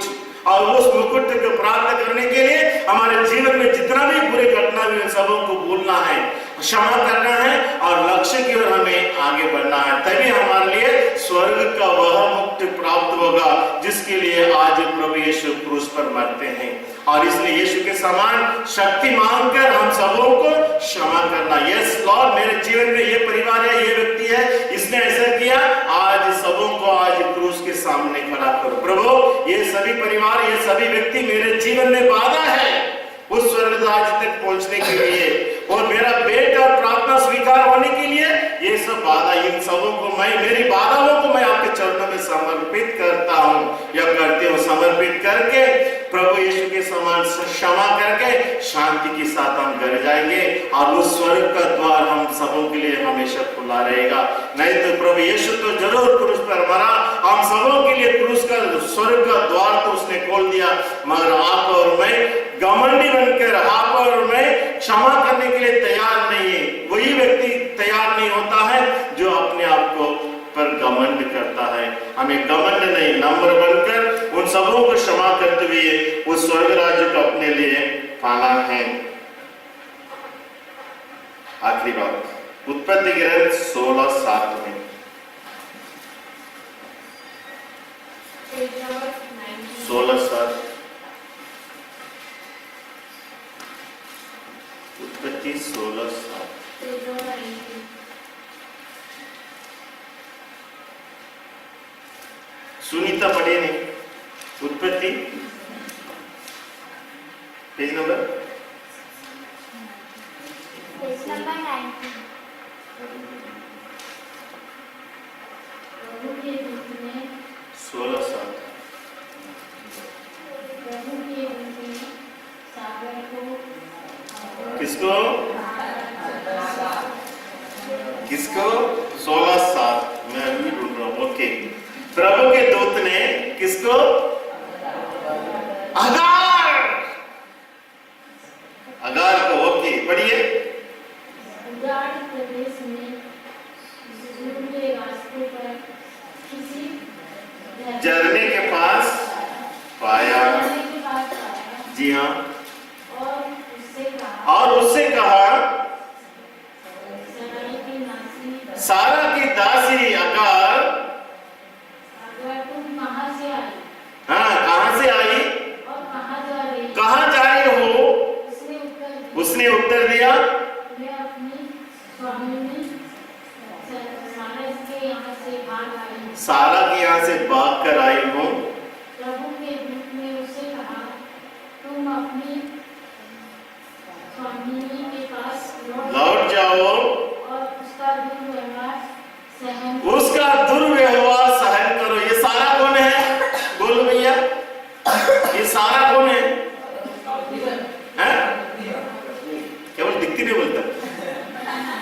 और उस मुकुट को प्राप्त करने के लिए हमारे जीवन में जितना भी बुरे घटना हुई उन सबों को भूलना है, क्षमा करना है और लक्ष्य की ओर हमें आगे बढ़ना है। तभी हमारे लिए स्वर्ग का वह मुक्ति प्राप्त होगा जिसके लिए आज प्रभु यीशु क्रूस पर मरते हैं। और इसलिए यीशु के समान शक्ति मांगकर हम सबों को क्षमा करना। यस लॉर्ड, मेरे जीवन में ये परिवार है, ये व्यक्ति है, इसने ऐसा किया, आज सबों को आज क्रूस के सामने खड़ा करो। प्रभु ये सभी परिवार, ये सभी व्यक्ति मेरे जीवन में बाधा है उस स्वर्ग राज्य तक पहुंचने के लिए, और मेरा भेंट और प्रार्थना स्वीकार होने के लिए ये सब बाधा, इन सबों को मैं, मेरी बाधाओं को मैं आपके चरणों में समर्पित करता हूं या करते हो। समर्पित करके प्रभु यीशु के समान क्षमा करके शांति के साथ हम घर जाएंगे, और उस स्वर्ग का द्वार हम सबों के लिए हमेशा खुला रहेगा। नहीं तो प्रभु यीशु तो जरूर क्रूस पर मरा, हम सबों के लिए क्रूस का स्वर्ग का द्वार तो उसने खोल दिया, मगर आप और मैं घमंडी बनकर, आप और मैं क्षमा करने के लिए तैयार नहीं है। वही व्यक्ति तैयार नहीं होता है जो अपने आप को पर घमंड करता है। हमें घमंड नहीं, नम्र बनकर उन सबों को क्षमा करते हुए उस स्वर्ग राज्य को अपने लिए पाना है। आखिरी बात, उत्पत्ति ग्रंथ 16:7 में 16:7 उत्पत्ति 16:7 सुनीता पढ़िए नहीं, उत्पत्ति पेज नंबर 90। प्रभु के दूत ने 16:7 प्रभु के दूत ने सागर को किसको किसको 16:7 मैं अभी ढूंढ रहा हूं। ओके, प्रभु के दूत ने किसको? अगार को। ओके, पढ़िए। उजाड़ प्रदेश में सूर्य रास्ते पर किसी झरने के पास पाया। जी हाँ। और उससे कहा सारा की दासी अगार, तुम कहाँ से आई? हाँ, कहाँ से आई और कहाँ जा रही हो? उसने उत्तर दिया, मैं अपनी स्वामिनी सारा के यहाँ से भाग कर आई हूँ। प्रभु के दूत ने उससे कहा, तुम अपनी स्वामिनी के पास लौट जाओ और उसका दुर्व्यवहार सहन करो। ये सारा कौन है? बोलो भैया, ये सारा कौन है? केवल दिखती नहीं बोलता।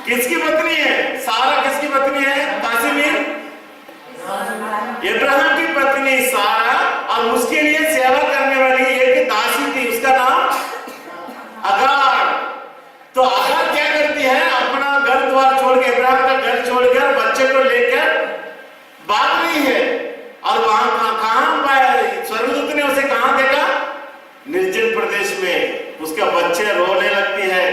किसकी पत्नी है? सारा किसकी पत्नी है? कासिमीर इब्राहिम की पत्नी सारा, और उसके लिए सेवा करने वाली एक दासी थी, उसका नाम अगार। तो अगार क्या करती है? अपना घर द्वार छोड़ के, इब्राहिम का घर छोड़कर बच्चे को लेकर भाग रही है। और वहां कहां स्वर्गदूत ने उसे कहां देखा? निर्जन प्रदेश में। उसका बच्चे रोने लगती है,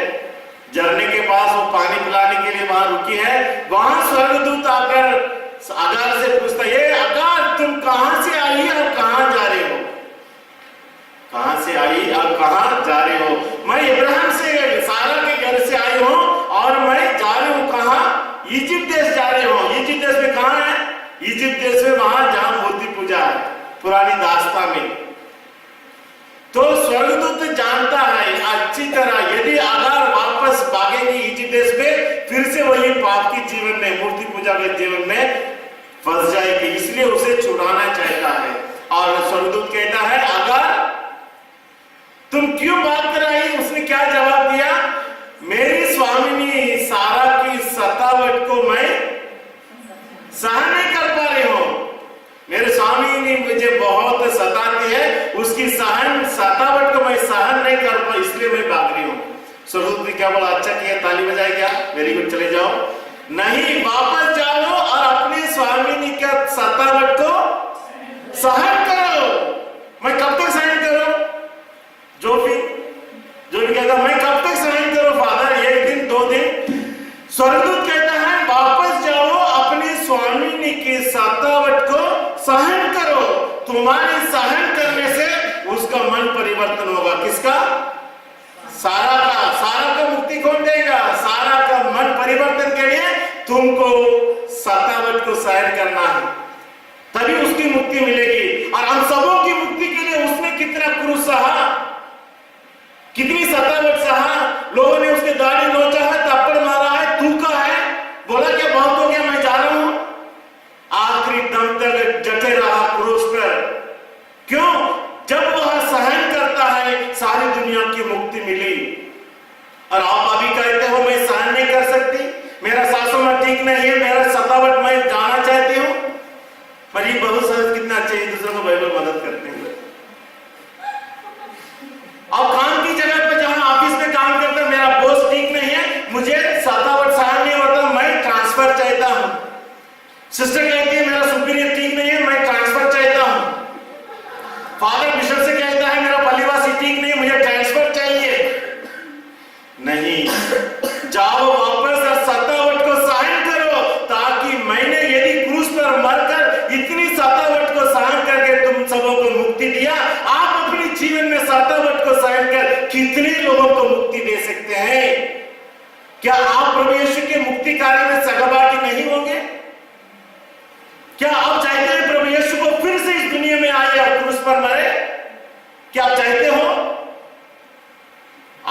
झरने के पास वो पानी पिलाने के लिए वहां रुकी है। वहां स्वर्गदूत आकर अगार से पूछता, ये अगार तुम कहां से आई और कहां जा रहे हो? कहां से आई और कहां जा रहे हो? मैं इब्राहिम से, सारा के घर से आई हूं और मैं में। तो स्वर्गदूत जानता है अच्छी तरह, यदि अगर वापस भागेगी इजिप्ट देश में, फिर से वही पाप के जीवन में, मूर्ति पूजा के जीवन में फंस जाएगी, इसलिए उसे छुड़ाना चाहता है। और स्वर्गदूत कहता है अगर तुम क्यों बात कर रही? उसने क्या जवाब दिया? मेरी स्वामिनी सारा की सतावट को मैं सहन नहीं कर पा रही हूं। मेरे स्वामी ने मुझे बहुत सताती है, उसकी सतावट को मैं सहन नहीं कर पा, इसलिए मैं भाग रही हूं। स्वर्गदूत ने क्या बोला? अच्छा किया, ताली बजाए क्या? वेरी गुड, चले जाओ। नहीं, वापस जाओ और अपने स्वामी की सतावट को सहन करो। मैं कब तक सहन करूं? जो भी कहता मैं कब तक सहन करूं फादर? एक दिन, 2 दिन? स्वर्गदूत कहता है वापस जाओ, अपने स्वामी की सतावट को सहन करो। तुम्हारे सहन करने से उसका मन परिवर्तन होगा। किसका? सारा का। सारा का मुक्ति कौन देगा? सारा का मन परिवर्तन के लिए तुमको सतावट को सहन करना है, तभी उसकी मुक्ति मिलेगी। और हम सबों की मुक्ति के लिए उसने कितना क्रूस सहा, कितनी सतावट सहा। लोगों ने उसके दाढ़ी नोचा है, थप्पड़ मारा है, थूका है, बोला क्या बहुत हो गया, मैं जा रहा हूं। आखिरी दम तक जटे रहा क्रूस पर। क्यों? जब वह सहन करता है, सारी दुनिया की मुक्ति मिली। और आप अभी कहते हो मैं सहन नहीं कर सकती, मेरा सासू मां ठीक नहीं है, मेरा सतावट मैं जाना चाहती हूं। पर ये बहुत सहज कितना चाहिए, दूसरों को बाइबल मदद करते हैं। अब काम की जगह पे, जहां ऑफिस में काम करते हैं, मेरा बॉस ठीक नहीं है, मुझे सतावट सहन नहीं होता, मैं ट्रांसफर चाहता हूं। सिस्टर कहती है मेरा सुपीरियर ठीक नहीं है, मैं ट्रांसफर चाहता हूं। फादर बिशप से कहता है मेरा पल्लीवासी ठीक नहीं है, मुझे ट्रांसफर चाहिए। नहीं, जाओ वापस और सतावट को सहन करो, ताकि मैंने यदि क्रूस पर मरकर इतनी सतावट को सहन करके तुम सबों को मुक्ति दिया, आप अपने जीवन में सतावट को सहन कर कितने लोगों को मुक्ति दे सकते हैं? क्या आप प्रभु यीशु के मुक्ति कार्य में सहभागी नहीं होंगे? क्या आप चाहते हैं प्रभु यीशु को फिर से इस दुनिया में आए और क्रूस पर मरे? क्या आप चाहते हो?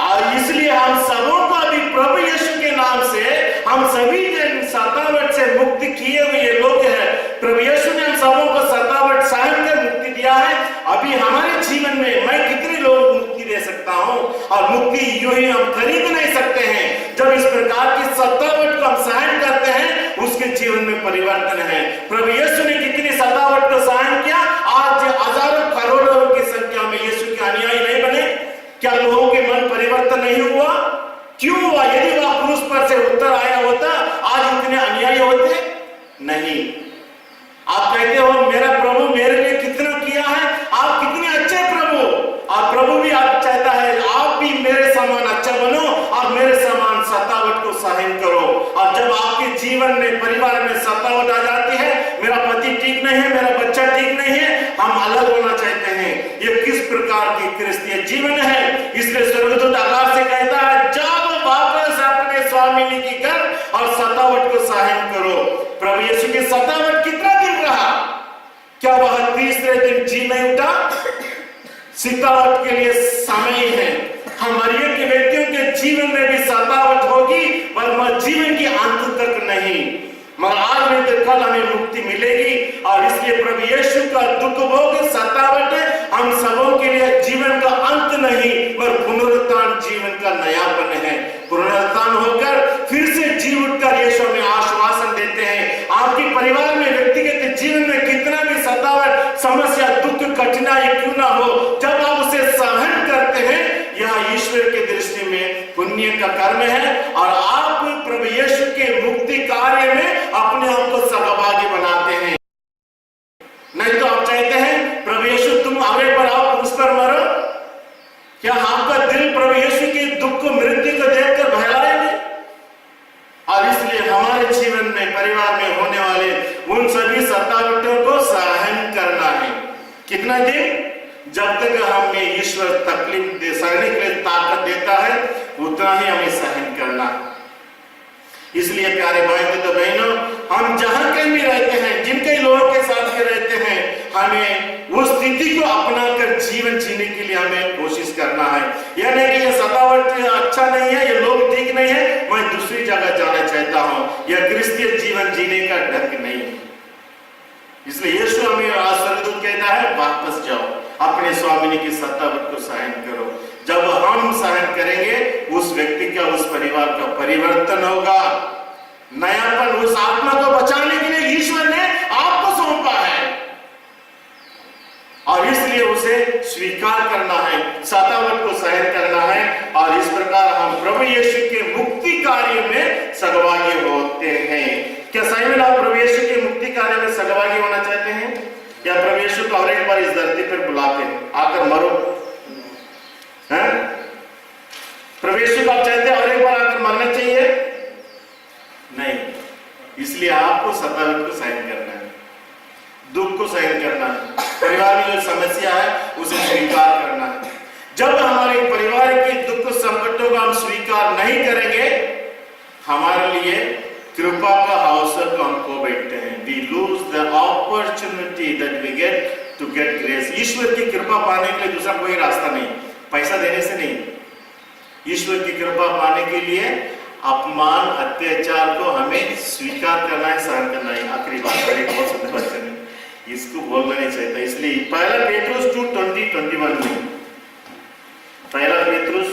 और इसलिए हम सबों को अभी प्रभु यीशु के नाम से, हम सभी जन सतावट से मुक्ति किए हुए लोग हैं। प्रभु यीशु ने हम सबों को सतावट सहन कर मुक्ति दिया है। अभी हमारे जीवन में मैं कितने लोगों को मुक्ति दे सकता हूं? और मुक्ति यूं ही हम खरीद नहीं सकते हैं। जब इस प्रकार की सतावट को हम सहन करते हैं, उसके जीवन में परिवर्तन है। प्रभु यीशु ने कितनी सतावट को सहन किया, आज हजारों करोड़ों की संख्या में यीशु के अनुयायी नहीं बने। क्या लोगों के मन परिवर्तन नहीं हुआ? क्यों हुआ? यदि वह क्रूस पर से उत्तर आया होता, आज इतने अनुयायी होते नहीं। आप कहते हो मेरा प्रभु मेरे लिए कितना किया है, आप कितने अच्छे प्रभु। और प्रभु भी आप चाहता है आप भी मेरे समान अच्छा बनो और मेरे समान सतावट को सहन करो। और जब आपके जीवन में, परिवार में सतावट आ जाती है, मेरा पति ठीक नहीं है, मेरा बच्चा ठीक नहीं है, हम अलग होना चाहते हैं, ये किस प्रकार की क्रिस्तीय जीवन है? इसलिए स्वर्गदूत आकाश से कहता है जाओ वापस अपने स्वामिनी की घर और सतावट को सहन करो। प्रभु यीशु की सतावट कितना दिन रहा? क्या वह तीसरे दिन जी नहीं उठा? सतावट के लिए समय है। हमारे के व्यक्तियों के जीवन में भी सतावट होगी, पर जीवन के अंत तक नहीं, मगर आज नहीं तो कल हमें मुक्ति मिलेगी। और इसलिए प्रभु यीशु का दुख भोग, सतावट हम सबों के लिए जीवन का अंत नहीं, पर पुनरुत्थान जीवन का नयापन है। पुनरुत्थान होकर फिर से जी उठकर यीशु में आश्वासन देते हैं। आपके परिवार में, व्यक्तिगत जीवन में कितना भी सतावट, समस्या, दुख, कठिनाई क्यों ना हो, जब आप उसे सहन करते हैं, यह ईश्वर की दृष्टि में पुण्य का कर्म है। और आप प्रभु यीशु के मुक्ति कार्य में अपने आप को सहभागी बनाते हैं। नहीं तो आप चाहते हैं प्रभु यीशु तुम हमें पर आओ, उस पर मरो। क्या आपका दिल प्रभु यीशु के दुख को, मृत्यु को देखकर बहलाएगा? और इसलिए हमारे जीवन में, परिवार में होने वाले उन सभी सतावटों को सहन करना है। कितना दिन? जब तक हमें ईश्वर तकलीफ सहने के लिए ताकत देता है, उतना ही हमें सहन करना है। इसलिए प्यारे भाई तो बहनों, हम जहां कहीं भी रहते हैं, जिनके लोगों के साथ भी रहते हैं, हमें उस स्थिति को अपनाकर जीवन जीने के लिए हमें कोशिश करना है। यह नहीं कि यह सतावट अच्छा नहीं है, ये लोग ठीक नहीं है, मैं दूसरी जगह जाना चाहता हूं, यह क्रिश्चियन जीवन जीने का ढंग नहीं है। इसलिए यीशु हमें आज स्वर्गदूत कहता है, वापस जाओ, अपने स्वामिनी की सतावट को सहन करो। जब हम सहन करेंगे, उस व्यक्ति का, उस परिवार का परिवर्तन होगा, नयापन। उस आत्मा को बचाने के लिए ईश्वर ने आपको सौंपा है और इसलिए उसे स्वीकार करना है, सतावट को सहन करना है और इस प्रकार हम प्रभु यीशु के मुक्ति कार्य में सहभागी होते हैं। क्या सही में आप प्रभु यीशु के मुक्ति कार्य में सहभागी होना चाहते हैं, या प्रभु यीशु को और एक बार इस धरती पर बुलाते हैं, आकर मरो? प्रभु यीशु को आप चाहते हैं और एक बार आकर मरना चाहिए? नहीं। इसलिए आपको सतावट को सहन करना है, दुख को सहन करना है, परिवार में जो समस्या है उसे स्वीकार करना है। जब हमारे परिवार के दुख संकटों को हम स्वीकार नहीं करेंगे, हमारे लिए कृपा का अवसर को हम खो बैठते हैं। We lose the opportunity that we get to get grace। ईश्वर की कृपा पाने के लिए दूसरा कोई रास्ता नहीं, पैसा देने से नहीं। ईश्वर की कृपा पाने के लिए अपमान, अत्याचार को हमें स्वीकार करना है, सहन करना है। आखिरी बात, बड़ी बहुत सुंदर वचन है, इसको बोलना नहीं चाहता। इसलिए पहला पेट्रुस 2:20-21 में, पहला पेट्रुस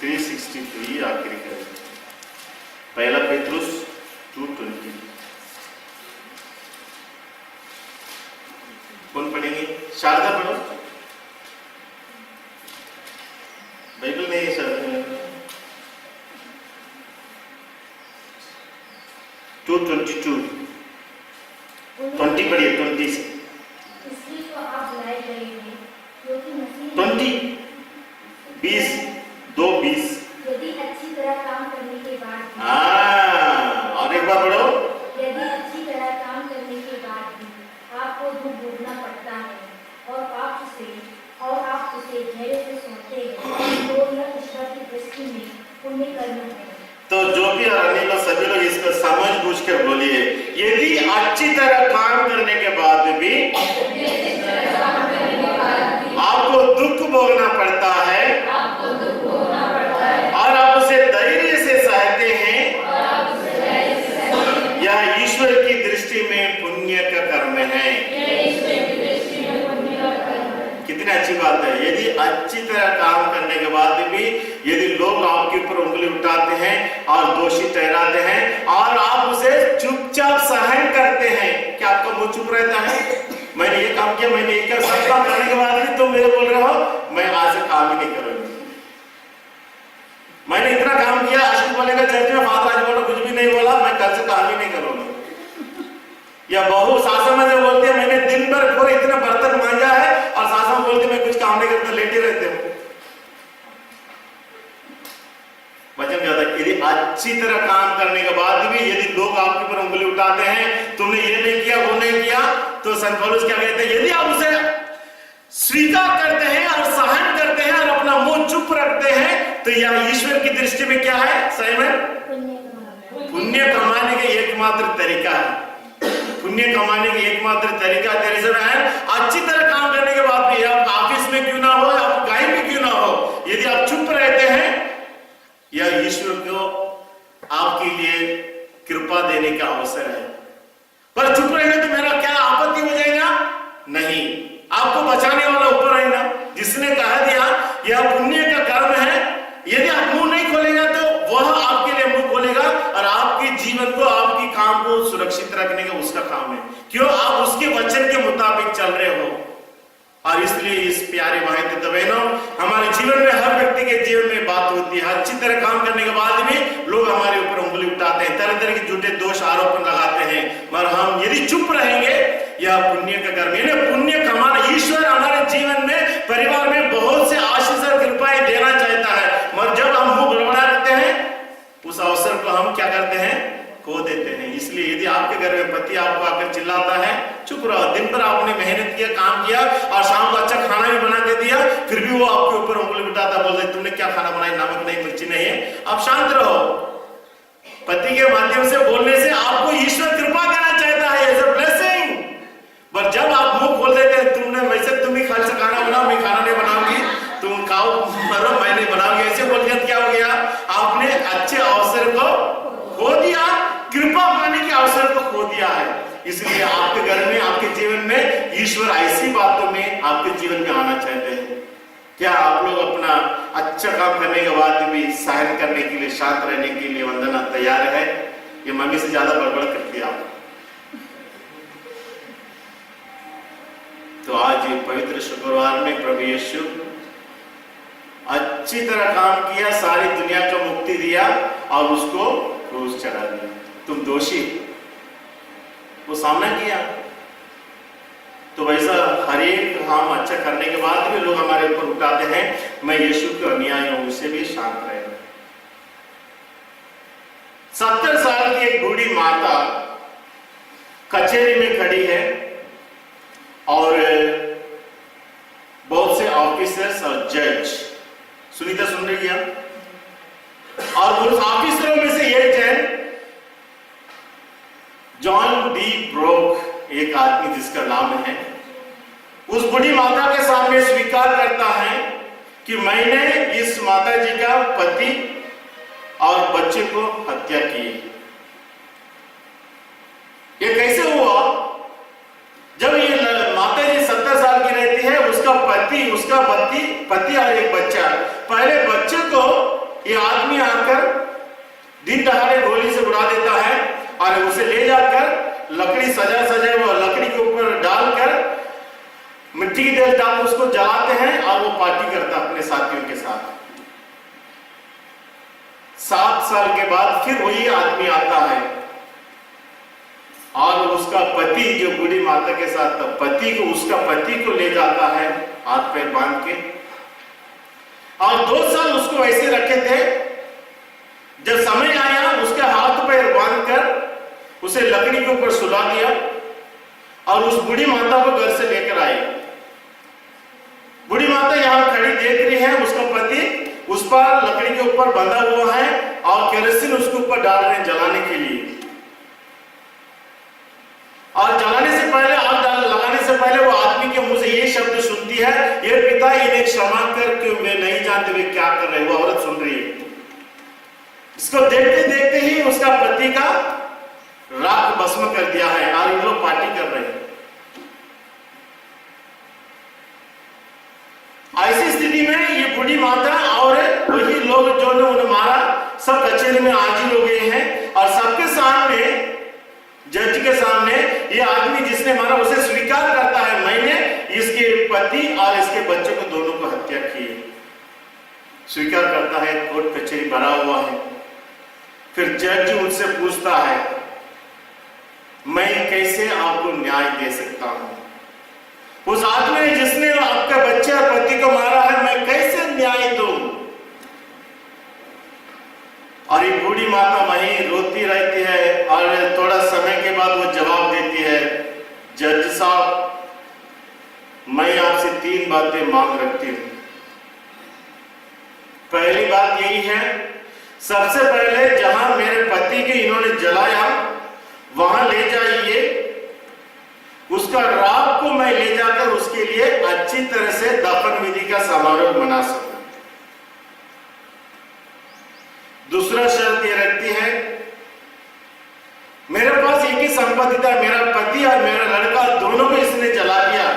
3:62 आखिरी कर, पहला पेट्रुस 2:20। कौन पढ़ेंगे? शारदा पढ़ो, बाइबल नहीं है शारदा। 2:22 20 पढ़िए, 20 से 20 20 2:20। यदि अच्छी तरह काम करने के बाद, और एक बार पढ़ो। यदि अच्छी तरह काम करने के बाद भी आपको दुख भोगना पड़ता है और आप उसे धैर्य से सुनते हैं, तो यह ईश्वर की दृष्टि में पुण्य कर्म है। तो जो भी अन्य लोग, सभी लोग इसको समझ बूझ कर बोलिए, यदि अच्छी तरह काम करने के बाद भी आपको दुख भोगना पड़ता है और आप उसे धैर्य से सहते हैं, यह ईश्वर की दृष्टि में पुण्य का कर्म है। कितनी अच्छी बात है। यदि अच्छी तरह काम करने के बाद भी यदि लोग आपके ऊपर उंगली उठाते हैं और दोषी ठहराते हैं और आप उसे चुपचाप सहन करते हैं, क्या आपका मुंह चुप रहता है? मैंने ये काम किया, मैंने ये सब काम करने के बाद भी तुम मेरे बोल रहे हो, मैं आज से काम ही नहीं करूंगी। मैंने इतना काम किया, आशिक बोलेगा चर्च में, फादर आज बोला कुछ भी नहीं बोला, मैं कल से काम ही नहीं करूंगा। या बहू सासू में से बोलती है, मैंने दिन भर पूरे इतना बर्तन मांजा है, और सासू में बोलती मैं कुछ काम नहीं करता, लेटे रहते हो। वचन कहता है यदि अच्छी तरह काम करने के बाद भी यदि लोग आपके ऊपर उंगली उठाते हैं, तुमने ये नहीं किया, वो नहीं किया, तो संत पौलुस क्या कहते हैं? यदि आप उसे स्वीकार करते हैं और सहन करते हैं और अपना मुंह चुप रखते हैं, तो यह ईश्वर की दृष्टि में क्या है? सही में पुण्य कमाने का एकमात्र तरीका है। पुण्य कमाने की एकमात्र तरीका तेरे से है, अच्छी तरह काम करने के बाद भी, आप ऑफिस में क्यों ना हो, आप कहीं भी क्यों ना हो, यदि आप चुप रहते हैं, यह ईश्वर को आपके लिए कृपा देने का अवसर है। पर चुप रहेंगे तो मेरा क्या आपत्ति हो जाएगा? नहीं, आपको बचाने वाला ऊपर है ना, जिसने कह दिया यह पुण्य का कर्म है। यदि आप मुंह नहीं खोलेगा तो वह आपके लिए मुंह खोलेगा और आपके जीवन को, आपकी काम को सुरक्षित रखने का उसका काम है। क्यों? आप उसके वचन के मुताबिक चल रहे हो। और इसलिए इस प्यारे भाई बहनों, हमारे जीवन में, हर व्यक्ति के जीवन में बात होती है, अच्छी तरह काम करने के बाद भी लोग हमारे ऊपर उंगली उठाते हैं, तरह तरह के झूठे दोष आरोपण लगाते हैं, मगर हम यदि चुप रहेंगे, यह पुण्य का कर्म है। पुण्य कमाना, ईश्वर हमारे जीवन में, परिवार में बहुत से आशीष और कृपाएं देना चाहता है, मगर जब हम मुंह बड़बड़ा करते हैं, उस अवसर को हम क्या करते हैं? खो देते हैं। इसलिए यदि आपके घर में पति आपको आकर चिल्लाता है, चुप रहो। दिन भर आपने मेहनत किया, काम किया और शाम को अच्छा खाना भी बना के दिया, फिर भी वो आपके ऊपर उंगली उठाता, बोलता है तुमने क्या खाना बनाया, नमक नहीं, मिर्ची नहीं है, आप शांत रहो। पति के माध्यम से बोलने से आपको ईश्वर कृपा करना चाहता है, एज अ ब्लेसिंग। पर जब आप मुंह खोल देते हैं, तुमने वैसे तुम ही खाली से खाना बनाओ, मैं खाना नहीं बनाऊंगी, तुम खाओ मरो, मैं नहीं बनाऊंगी, ऐसे बोल दिया, क्या हो गया? आपने अच्छे अवसर को खो दिया, कृपा पाने के अवसर को खो दिया है। इसलिए आपके घर में, आपके जीवन में ईश्वर ऐसी बातों में आपके जीवन में आना चाहते हैं। क्या आप लोग अपना अच्छा काम करने के बाद भी सहन करने के लिए, शांत रहने के लिए वंदना तैयार है? ये मम्मी से ज्यादा बड़बड़ करती है आप। तो आज ये पवित्र शुक्रवार में प्रभु यीशु अच्छी तरह काम किया, सारी दुनिया को मुक्ति दिया और उसको क्रूस चढ़ा दिया। तुम दोषी, वो सामना किया। तो वैसा हर एक हम अच्छा करने के बाद भी लोग हमारे ऊपर उठाते हैं, मैं यीशु के अनुयायी हूं, उससे भी शांत रहे। 70 साल की एक बूढ़ी माता कचहरी में खड़ी है और बहुत से ऑफिसर्स और जज, सुनीता सुन रही है? और उस ऑफिसरों में से एक जन जॉन डी ब्रोक, एक आदमी जिसका नाम है, उस बूढ़ी माता के सामने स्वीकार करता है कि मैंने इस माता जी का पति और बच्चे को हत्या की। ये कैसे हुआ? जब ये माता जी 70 साल की रहती है, उसका पति और एक बच्चा, पहले बच्चे को ये आदमी आकर दिन दहाड़े गोली से उड़ा देता है और उसे ले जाकर लकड़ी सजा वो लकड़ी के ऊपर डालकर मिट्टी की तेल डाल उसको जलाते हैं और वो पार्टी करता है अपने साथियों के साथ। 7 साल के बाद फिर वही आदमी आता है और उसका पति, जो बूढ़ी माता के साथ था, उसका पति को ले जाता है हाथ पैर बांध के, और 2 साल उसको ऐसे रखे थे। जब समय आया, उसके हाथ पैर बांध कर उसे लकड़ी के ऊपर सुला दिया और उस बूढ़ी माता को घर से लेकर आई। बूढ़ी माता यहां खड़ी देख रही है, उसका पति उस पर लकड़ी के ऊपर बंधा हुआ है और केरोसिन उसके ऊपर डाल रहे हैं जलाने के लिए। और जलाने से पहले, आग लगाने से पहले वो आदमी के मुंह से ये शब्द सुनती है, ये पिता इन्हें क्षमा कर, क्यों वे नहीं जानते वे क्या कर रहे हैं। वो औरत सुन रही है। इसको देखते देखते ही उसका पति का राख भस्म कर दिया है और इन लोग पार्टी कर रहे हैं। ऐसी स्थिति में ये बूढ़ी माता और वही लोग जो ने उन्हें मारा, सब कचहरी में हाजिर हो गए हैं और सबके सामने, जज के सामने, ये आदमी जिसने मारा उसे स्वीकार करता है, मैंने इसके पति और इसके बच्चे को दोनों को हत्या की। स्वीकार करता है, कोर्ट कचहरी भरा हुआ है। फिर जज उनसे पूछता है, मैं कैसे आपको न्याय दे सकता हूं? उस आदमी ने जिसने आपके बच्चे और पति को मारा है, मैं कैसे न्याय दूं? और ये बूढ़ी माता वहीं रोती रहती है और थोड़ा समय के बाद वो जवाब देती है, जज साहब, मैं आपसे 3 बातें मांग रखती हूं। पहली बात यही है, सबसे पहले जहां मेरे पति के इन्होंने जलाया वहां ले जाइए, उसका राख को मैं ले जाकर उसके लिए अच्छी तरह से दफन विधि का समारोह मना सकूं। दूसरा शर्त ये रखती है, मेरे पास एक ही संपत्ति था, मेरा पति और मेरा लड़का दोनों को इसने जला दिया।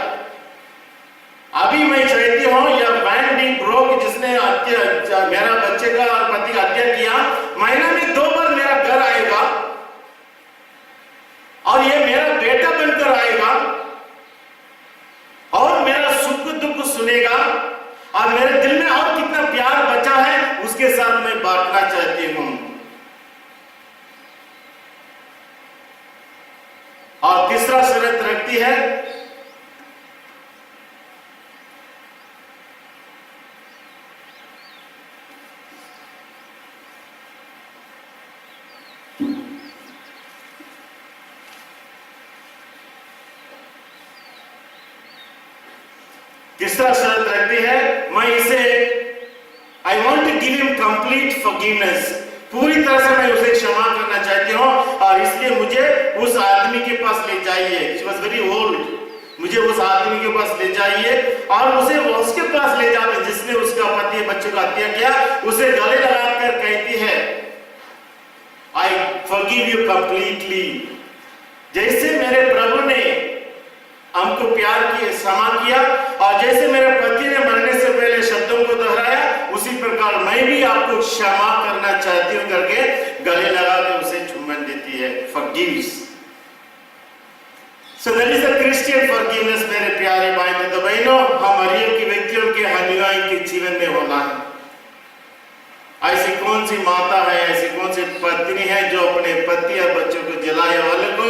अभी मैं चाहती हूं या वैन डी ब्रोक जिसने मेरा बच्चे का और पति का हत्या किया, महीने में 2 बार मेरा घर आएगा और ये मेरा बेटा बनकर आएगा और मेरा सुख दुख सुनेगा और मेरे दिल में और कितना प्यार बचा है उसके साथ मैं बांटना चाहती हूं। और तीसरा शर्त रखती है, मैं इसे, I want to give him complete forgiveness, पूरी तरह से मैं उसे क्षमा करना चाहती हूँ और इसलिए मुझे उस आदमी के पास ले जाइए। She was very old. मुझे उस आदमी के पास ले जाइए और उसे उसके पास ले जाते जिसने उसका पति बच्चों का हत्या किया, उसे गले लगाकर कहती है I forgive you completely। जैसे मेरे प्रभु ने हमको प्यार किया, क्षमा किया और जैसे मेरे पति ने मरने से पहले शब्दों को दोहराया, उसी प्रकार मैं भी आपको क्षमा करना चाहती हूँ करके गले लगा के उसे चुम्बन देती है। Forgives। So that is the Christian forgiveness मेरे प्यारे भाई तो बहनों, हमारी की व्यक्तियों के अनुयायी के जीवन में होना है। ऐसी कौन सी माता है, ऐसी कौन सी पत्नी है जो अपने पति और बच्चों को जलाने वाले को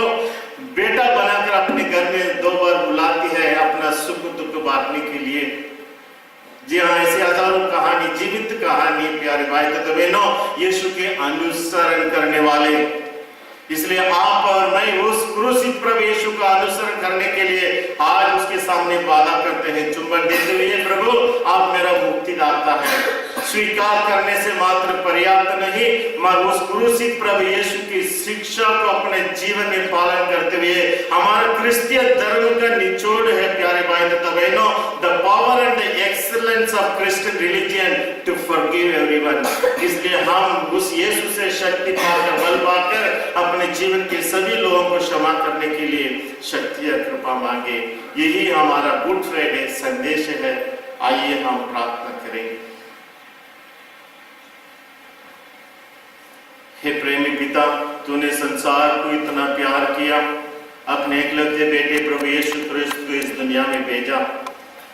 बेटा बनाकर अपने घर में 2 बार बुलाती है अपना सुख दुख बांटने के लिए। जी हाँ, ऐसी हजारों कहानी, जीवित कहानी प्यारे भाई तो बहनों, यीशु के अनुसरण करने वाले। इसलिए आप और मैं उस क्रूसित प्रभु यीशु का अनुसरण करने के लिए आज उसके सामने वादा करते हैं, चुम्बन देते हुए, प्रभु आप मेरा मुक्तिदाता है। स्वीकार करने से मात्र पर्याप्त नहीं, मगर उस क्रूसित प्रभु यीशु की शिक्षा को अपने जीवन में पालन करते हुए हमारा क्रिश्चियन धर्म का निचोड़ है प्यारे भाई तथा बहनों, the power and the excellence of Christian religion to forgive everyone. इसलिए हम उस यीशु से शक्ति पाकर, बल पाकर अपने जीवन के सभी लोगों को क्षमा करने के लिए शक्ति और कृपा मांगे। यही हमारा गुड फ्राइडे संदेश है। आइए हम प्रार्थना करें। हे प्रेमी पिता, तूने संसार को इतना प्यार किया, अपने एकलौते बेटे प्रभु यीशु क्रिस्त को इस दुनिया में भेजा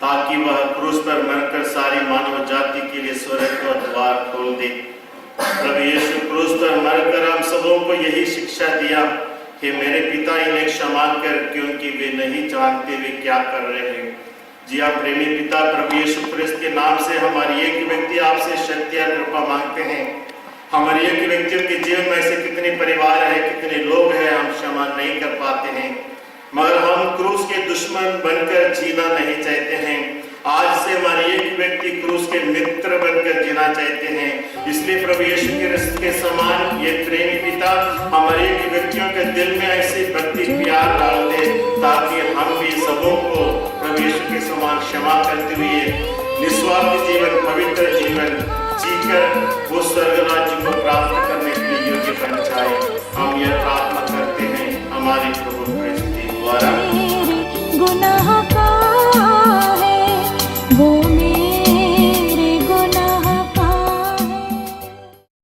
ताकि वह क्रूस पर मरकर सारी मानव जाति के लिए स्वर्ग का द्वार खोल दे। प्रभु यीशु क्रूस पर मरकर हम सबों को यही शिक्षा दिया, हे मेरे पिता इन्हें क्षमा कर, क्योंकि वे नहीं जानते वे क्या कर रहे हैं। जी हाँ प्रेमी पिता, प्रभु यीशु क्रिस्त के नाम से हमारी एक व्यक्ति आपसे शक्ति और कृपा मांगते हैं। हमारे एक व्यक्तियों के जीवन में ऐसे कितने परिवार है, कितने लोग हैं हम क्षमा नहीं कर पाते हैं, मगर हम क्रूस के दुश्मन बनकर जीना नहीं चाहते हैं। आज से हमारे एक व्यक्ति क्रूस के मित्र बनकर जीना चाहते हैं। इसलिए प्रभु यीशु क्रिस्त के समान ये प्रेमी पिता हमारे एक व्यक्तियों के दिल में ऐसी भक्ति प्यार डाल दे ताकि हम भी सबों को प्रभु यीशु के समान क्षमा करते हुए निस्वार्थ जीवन, पवित्र जीवन जीकर वो स्वर्ग राज्य को प्राप्त करने के लिए योग्य बन जाए।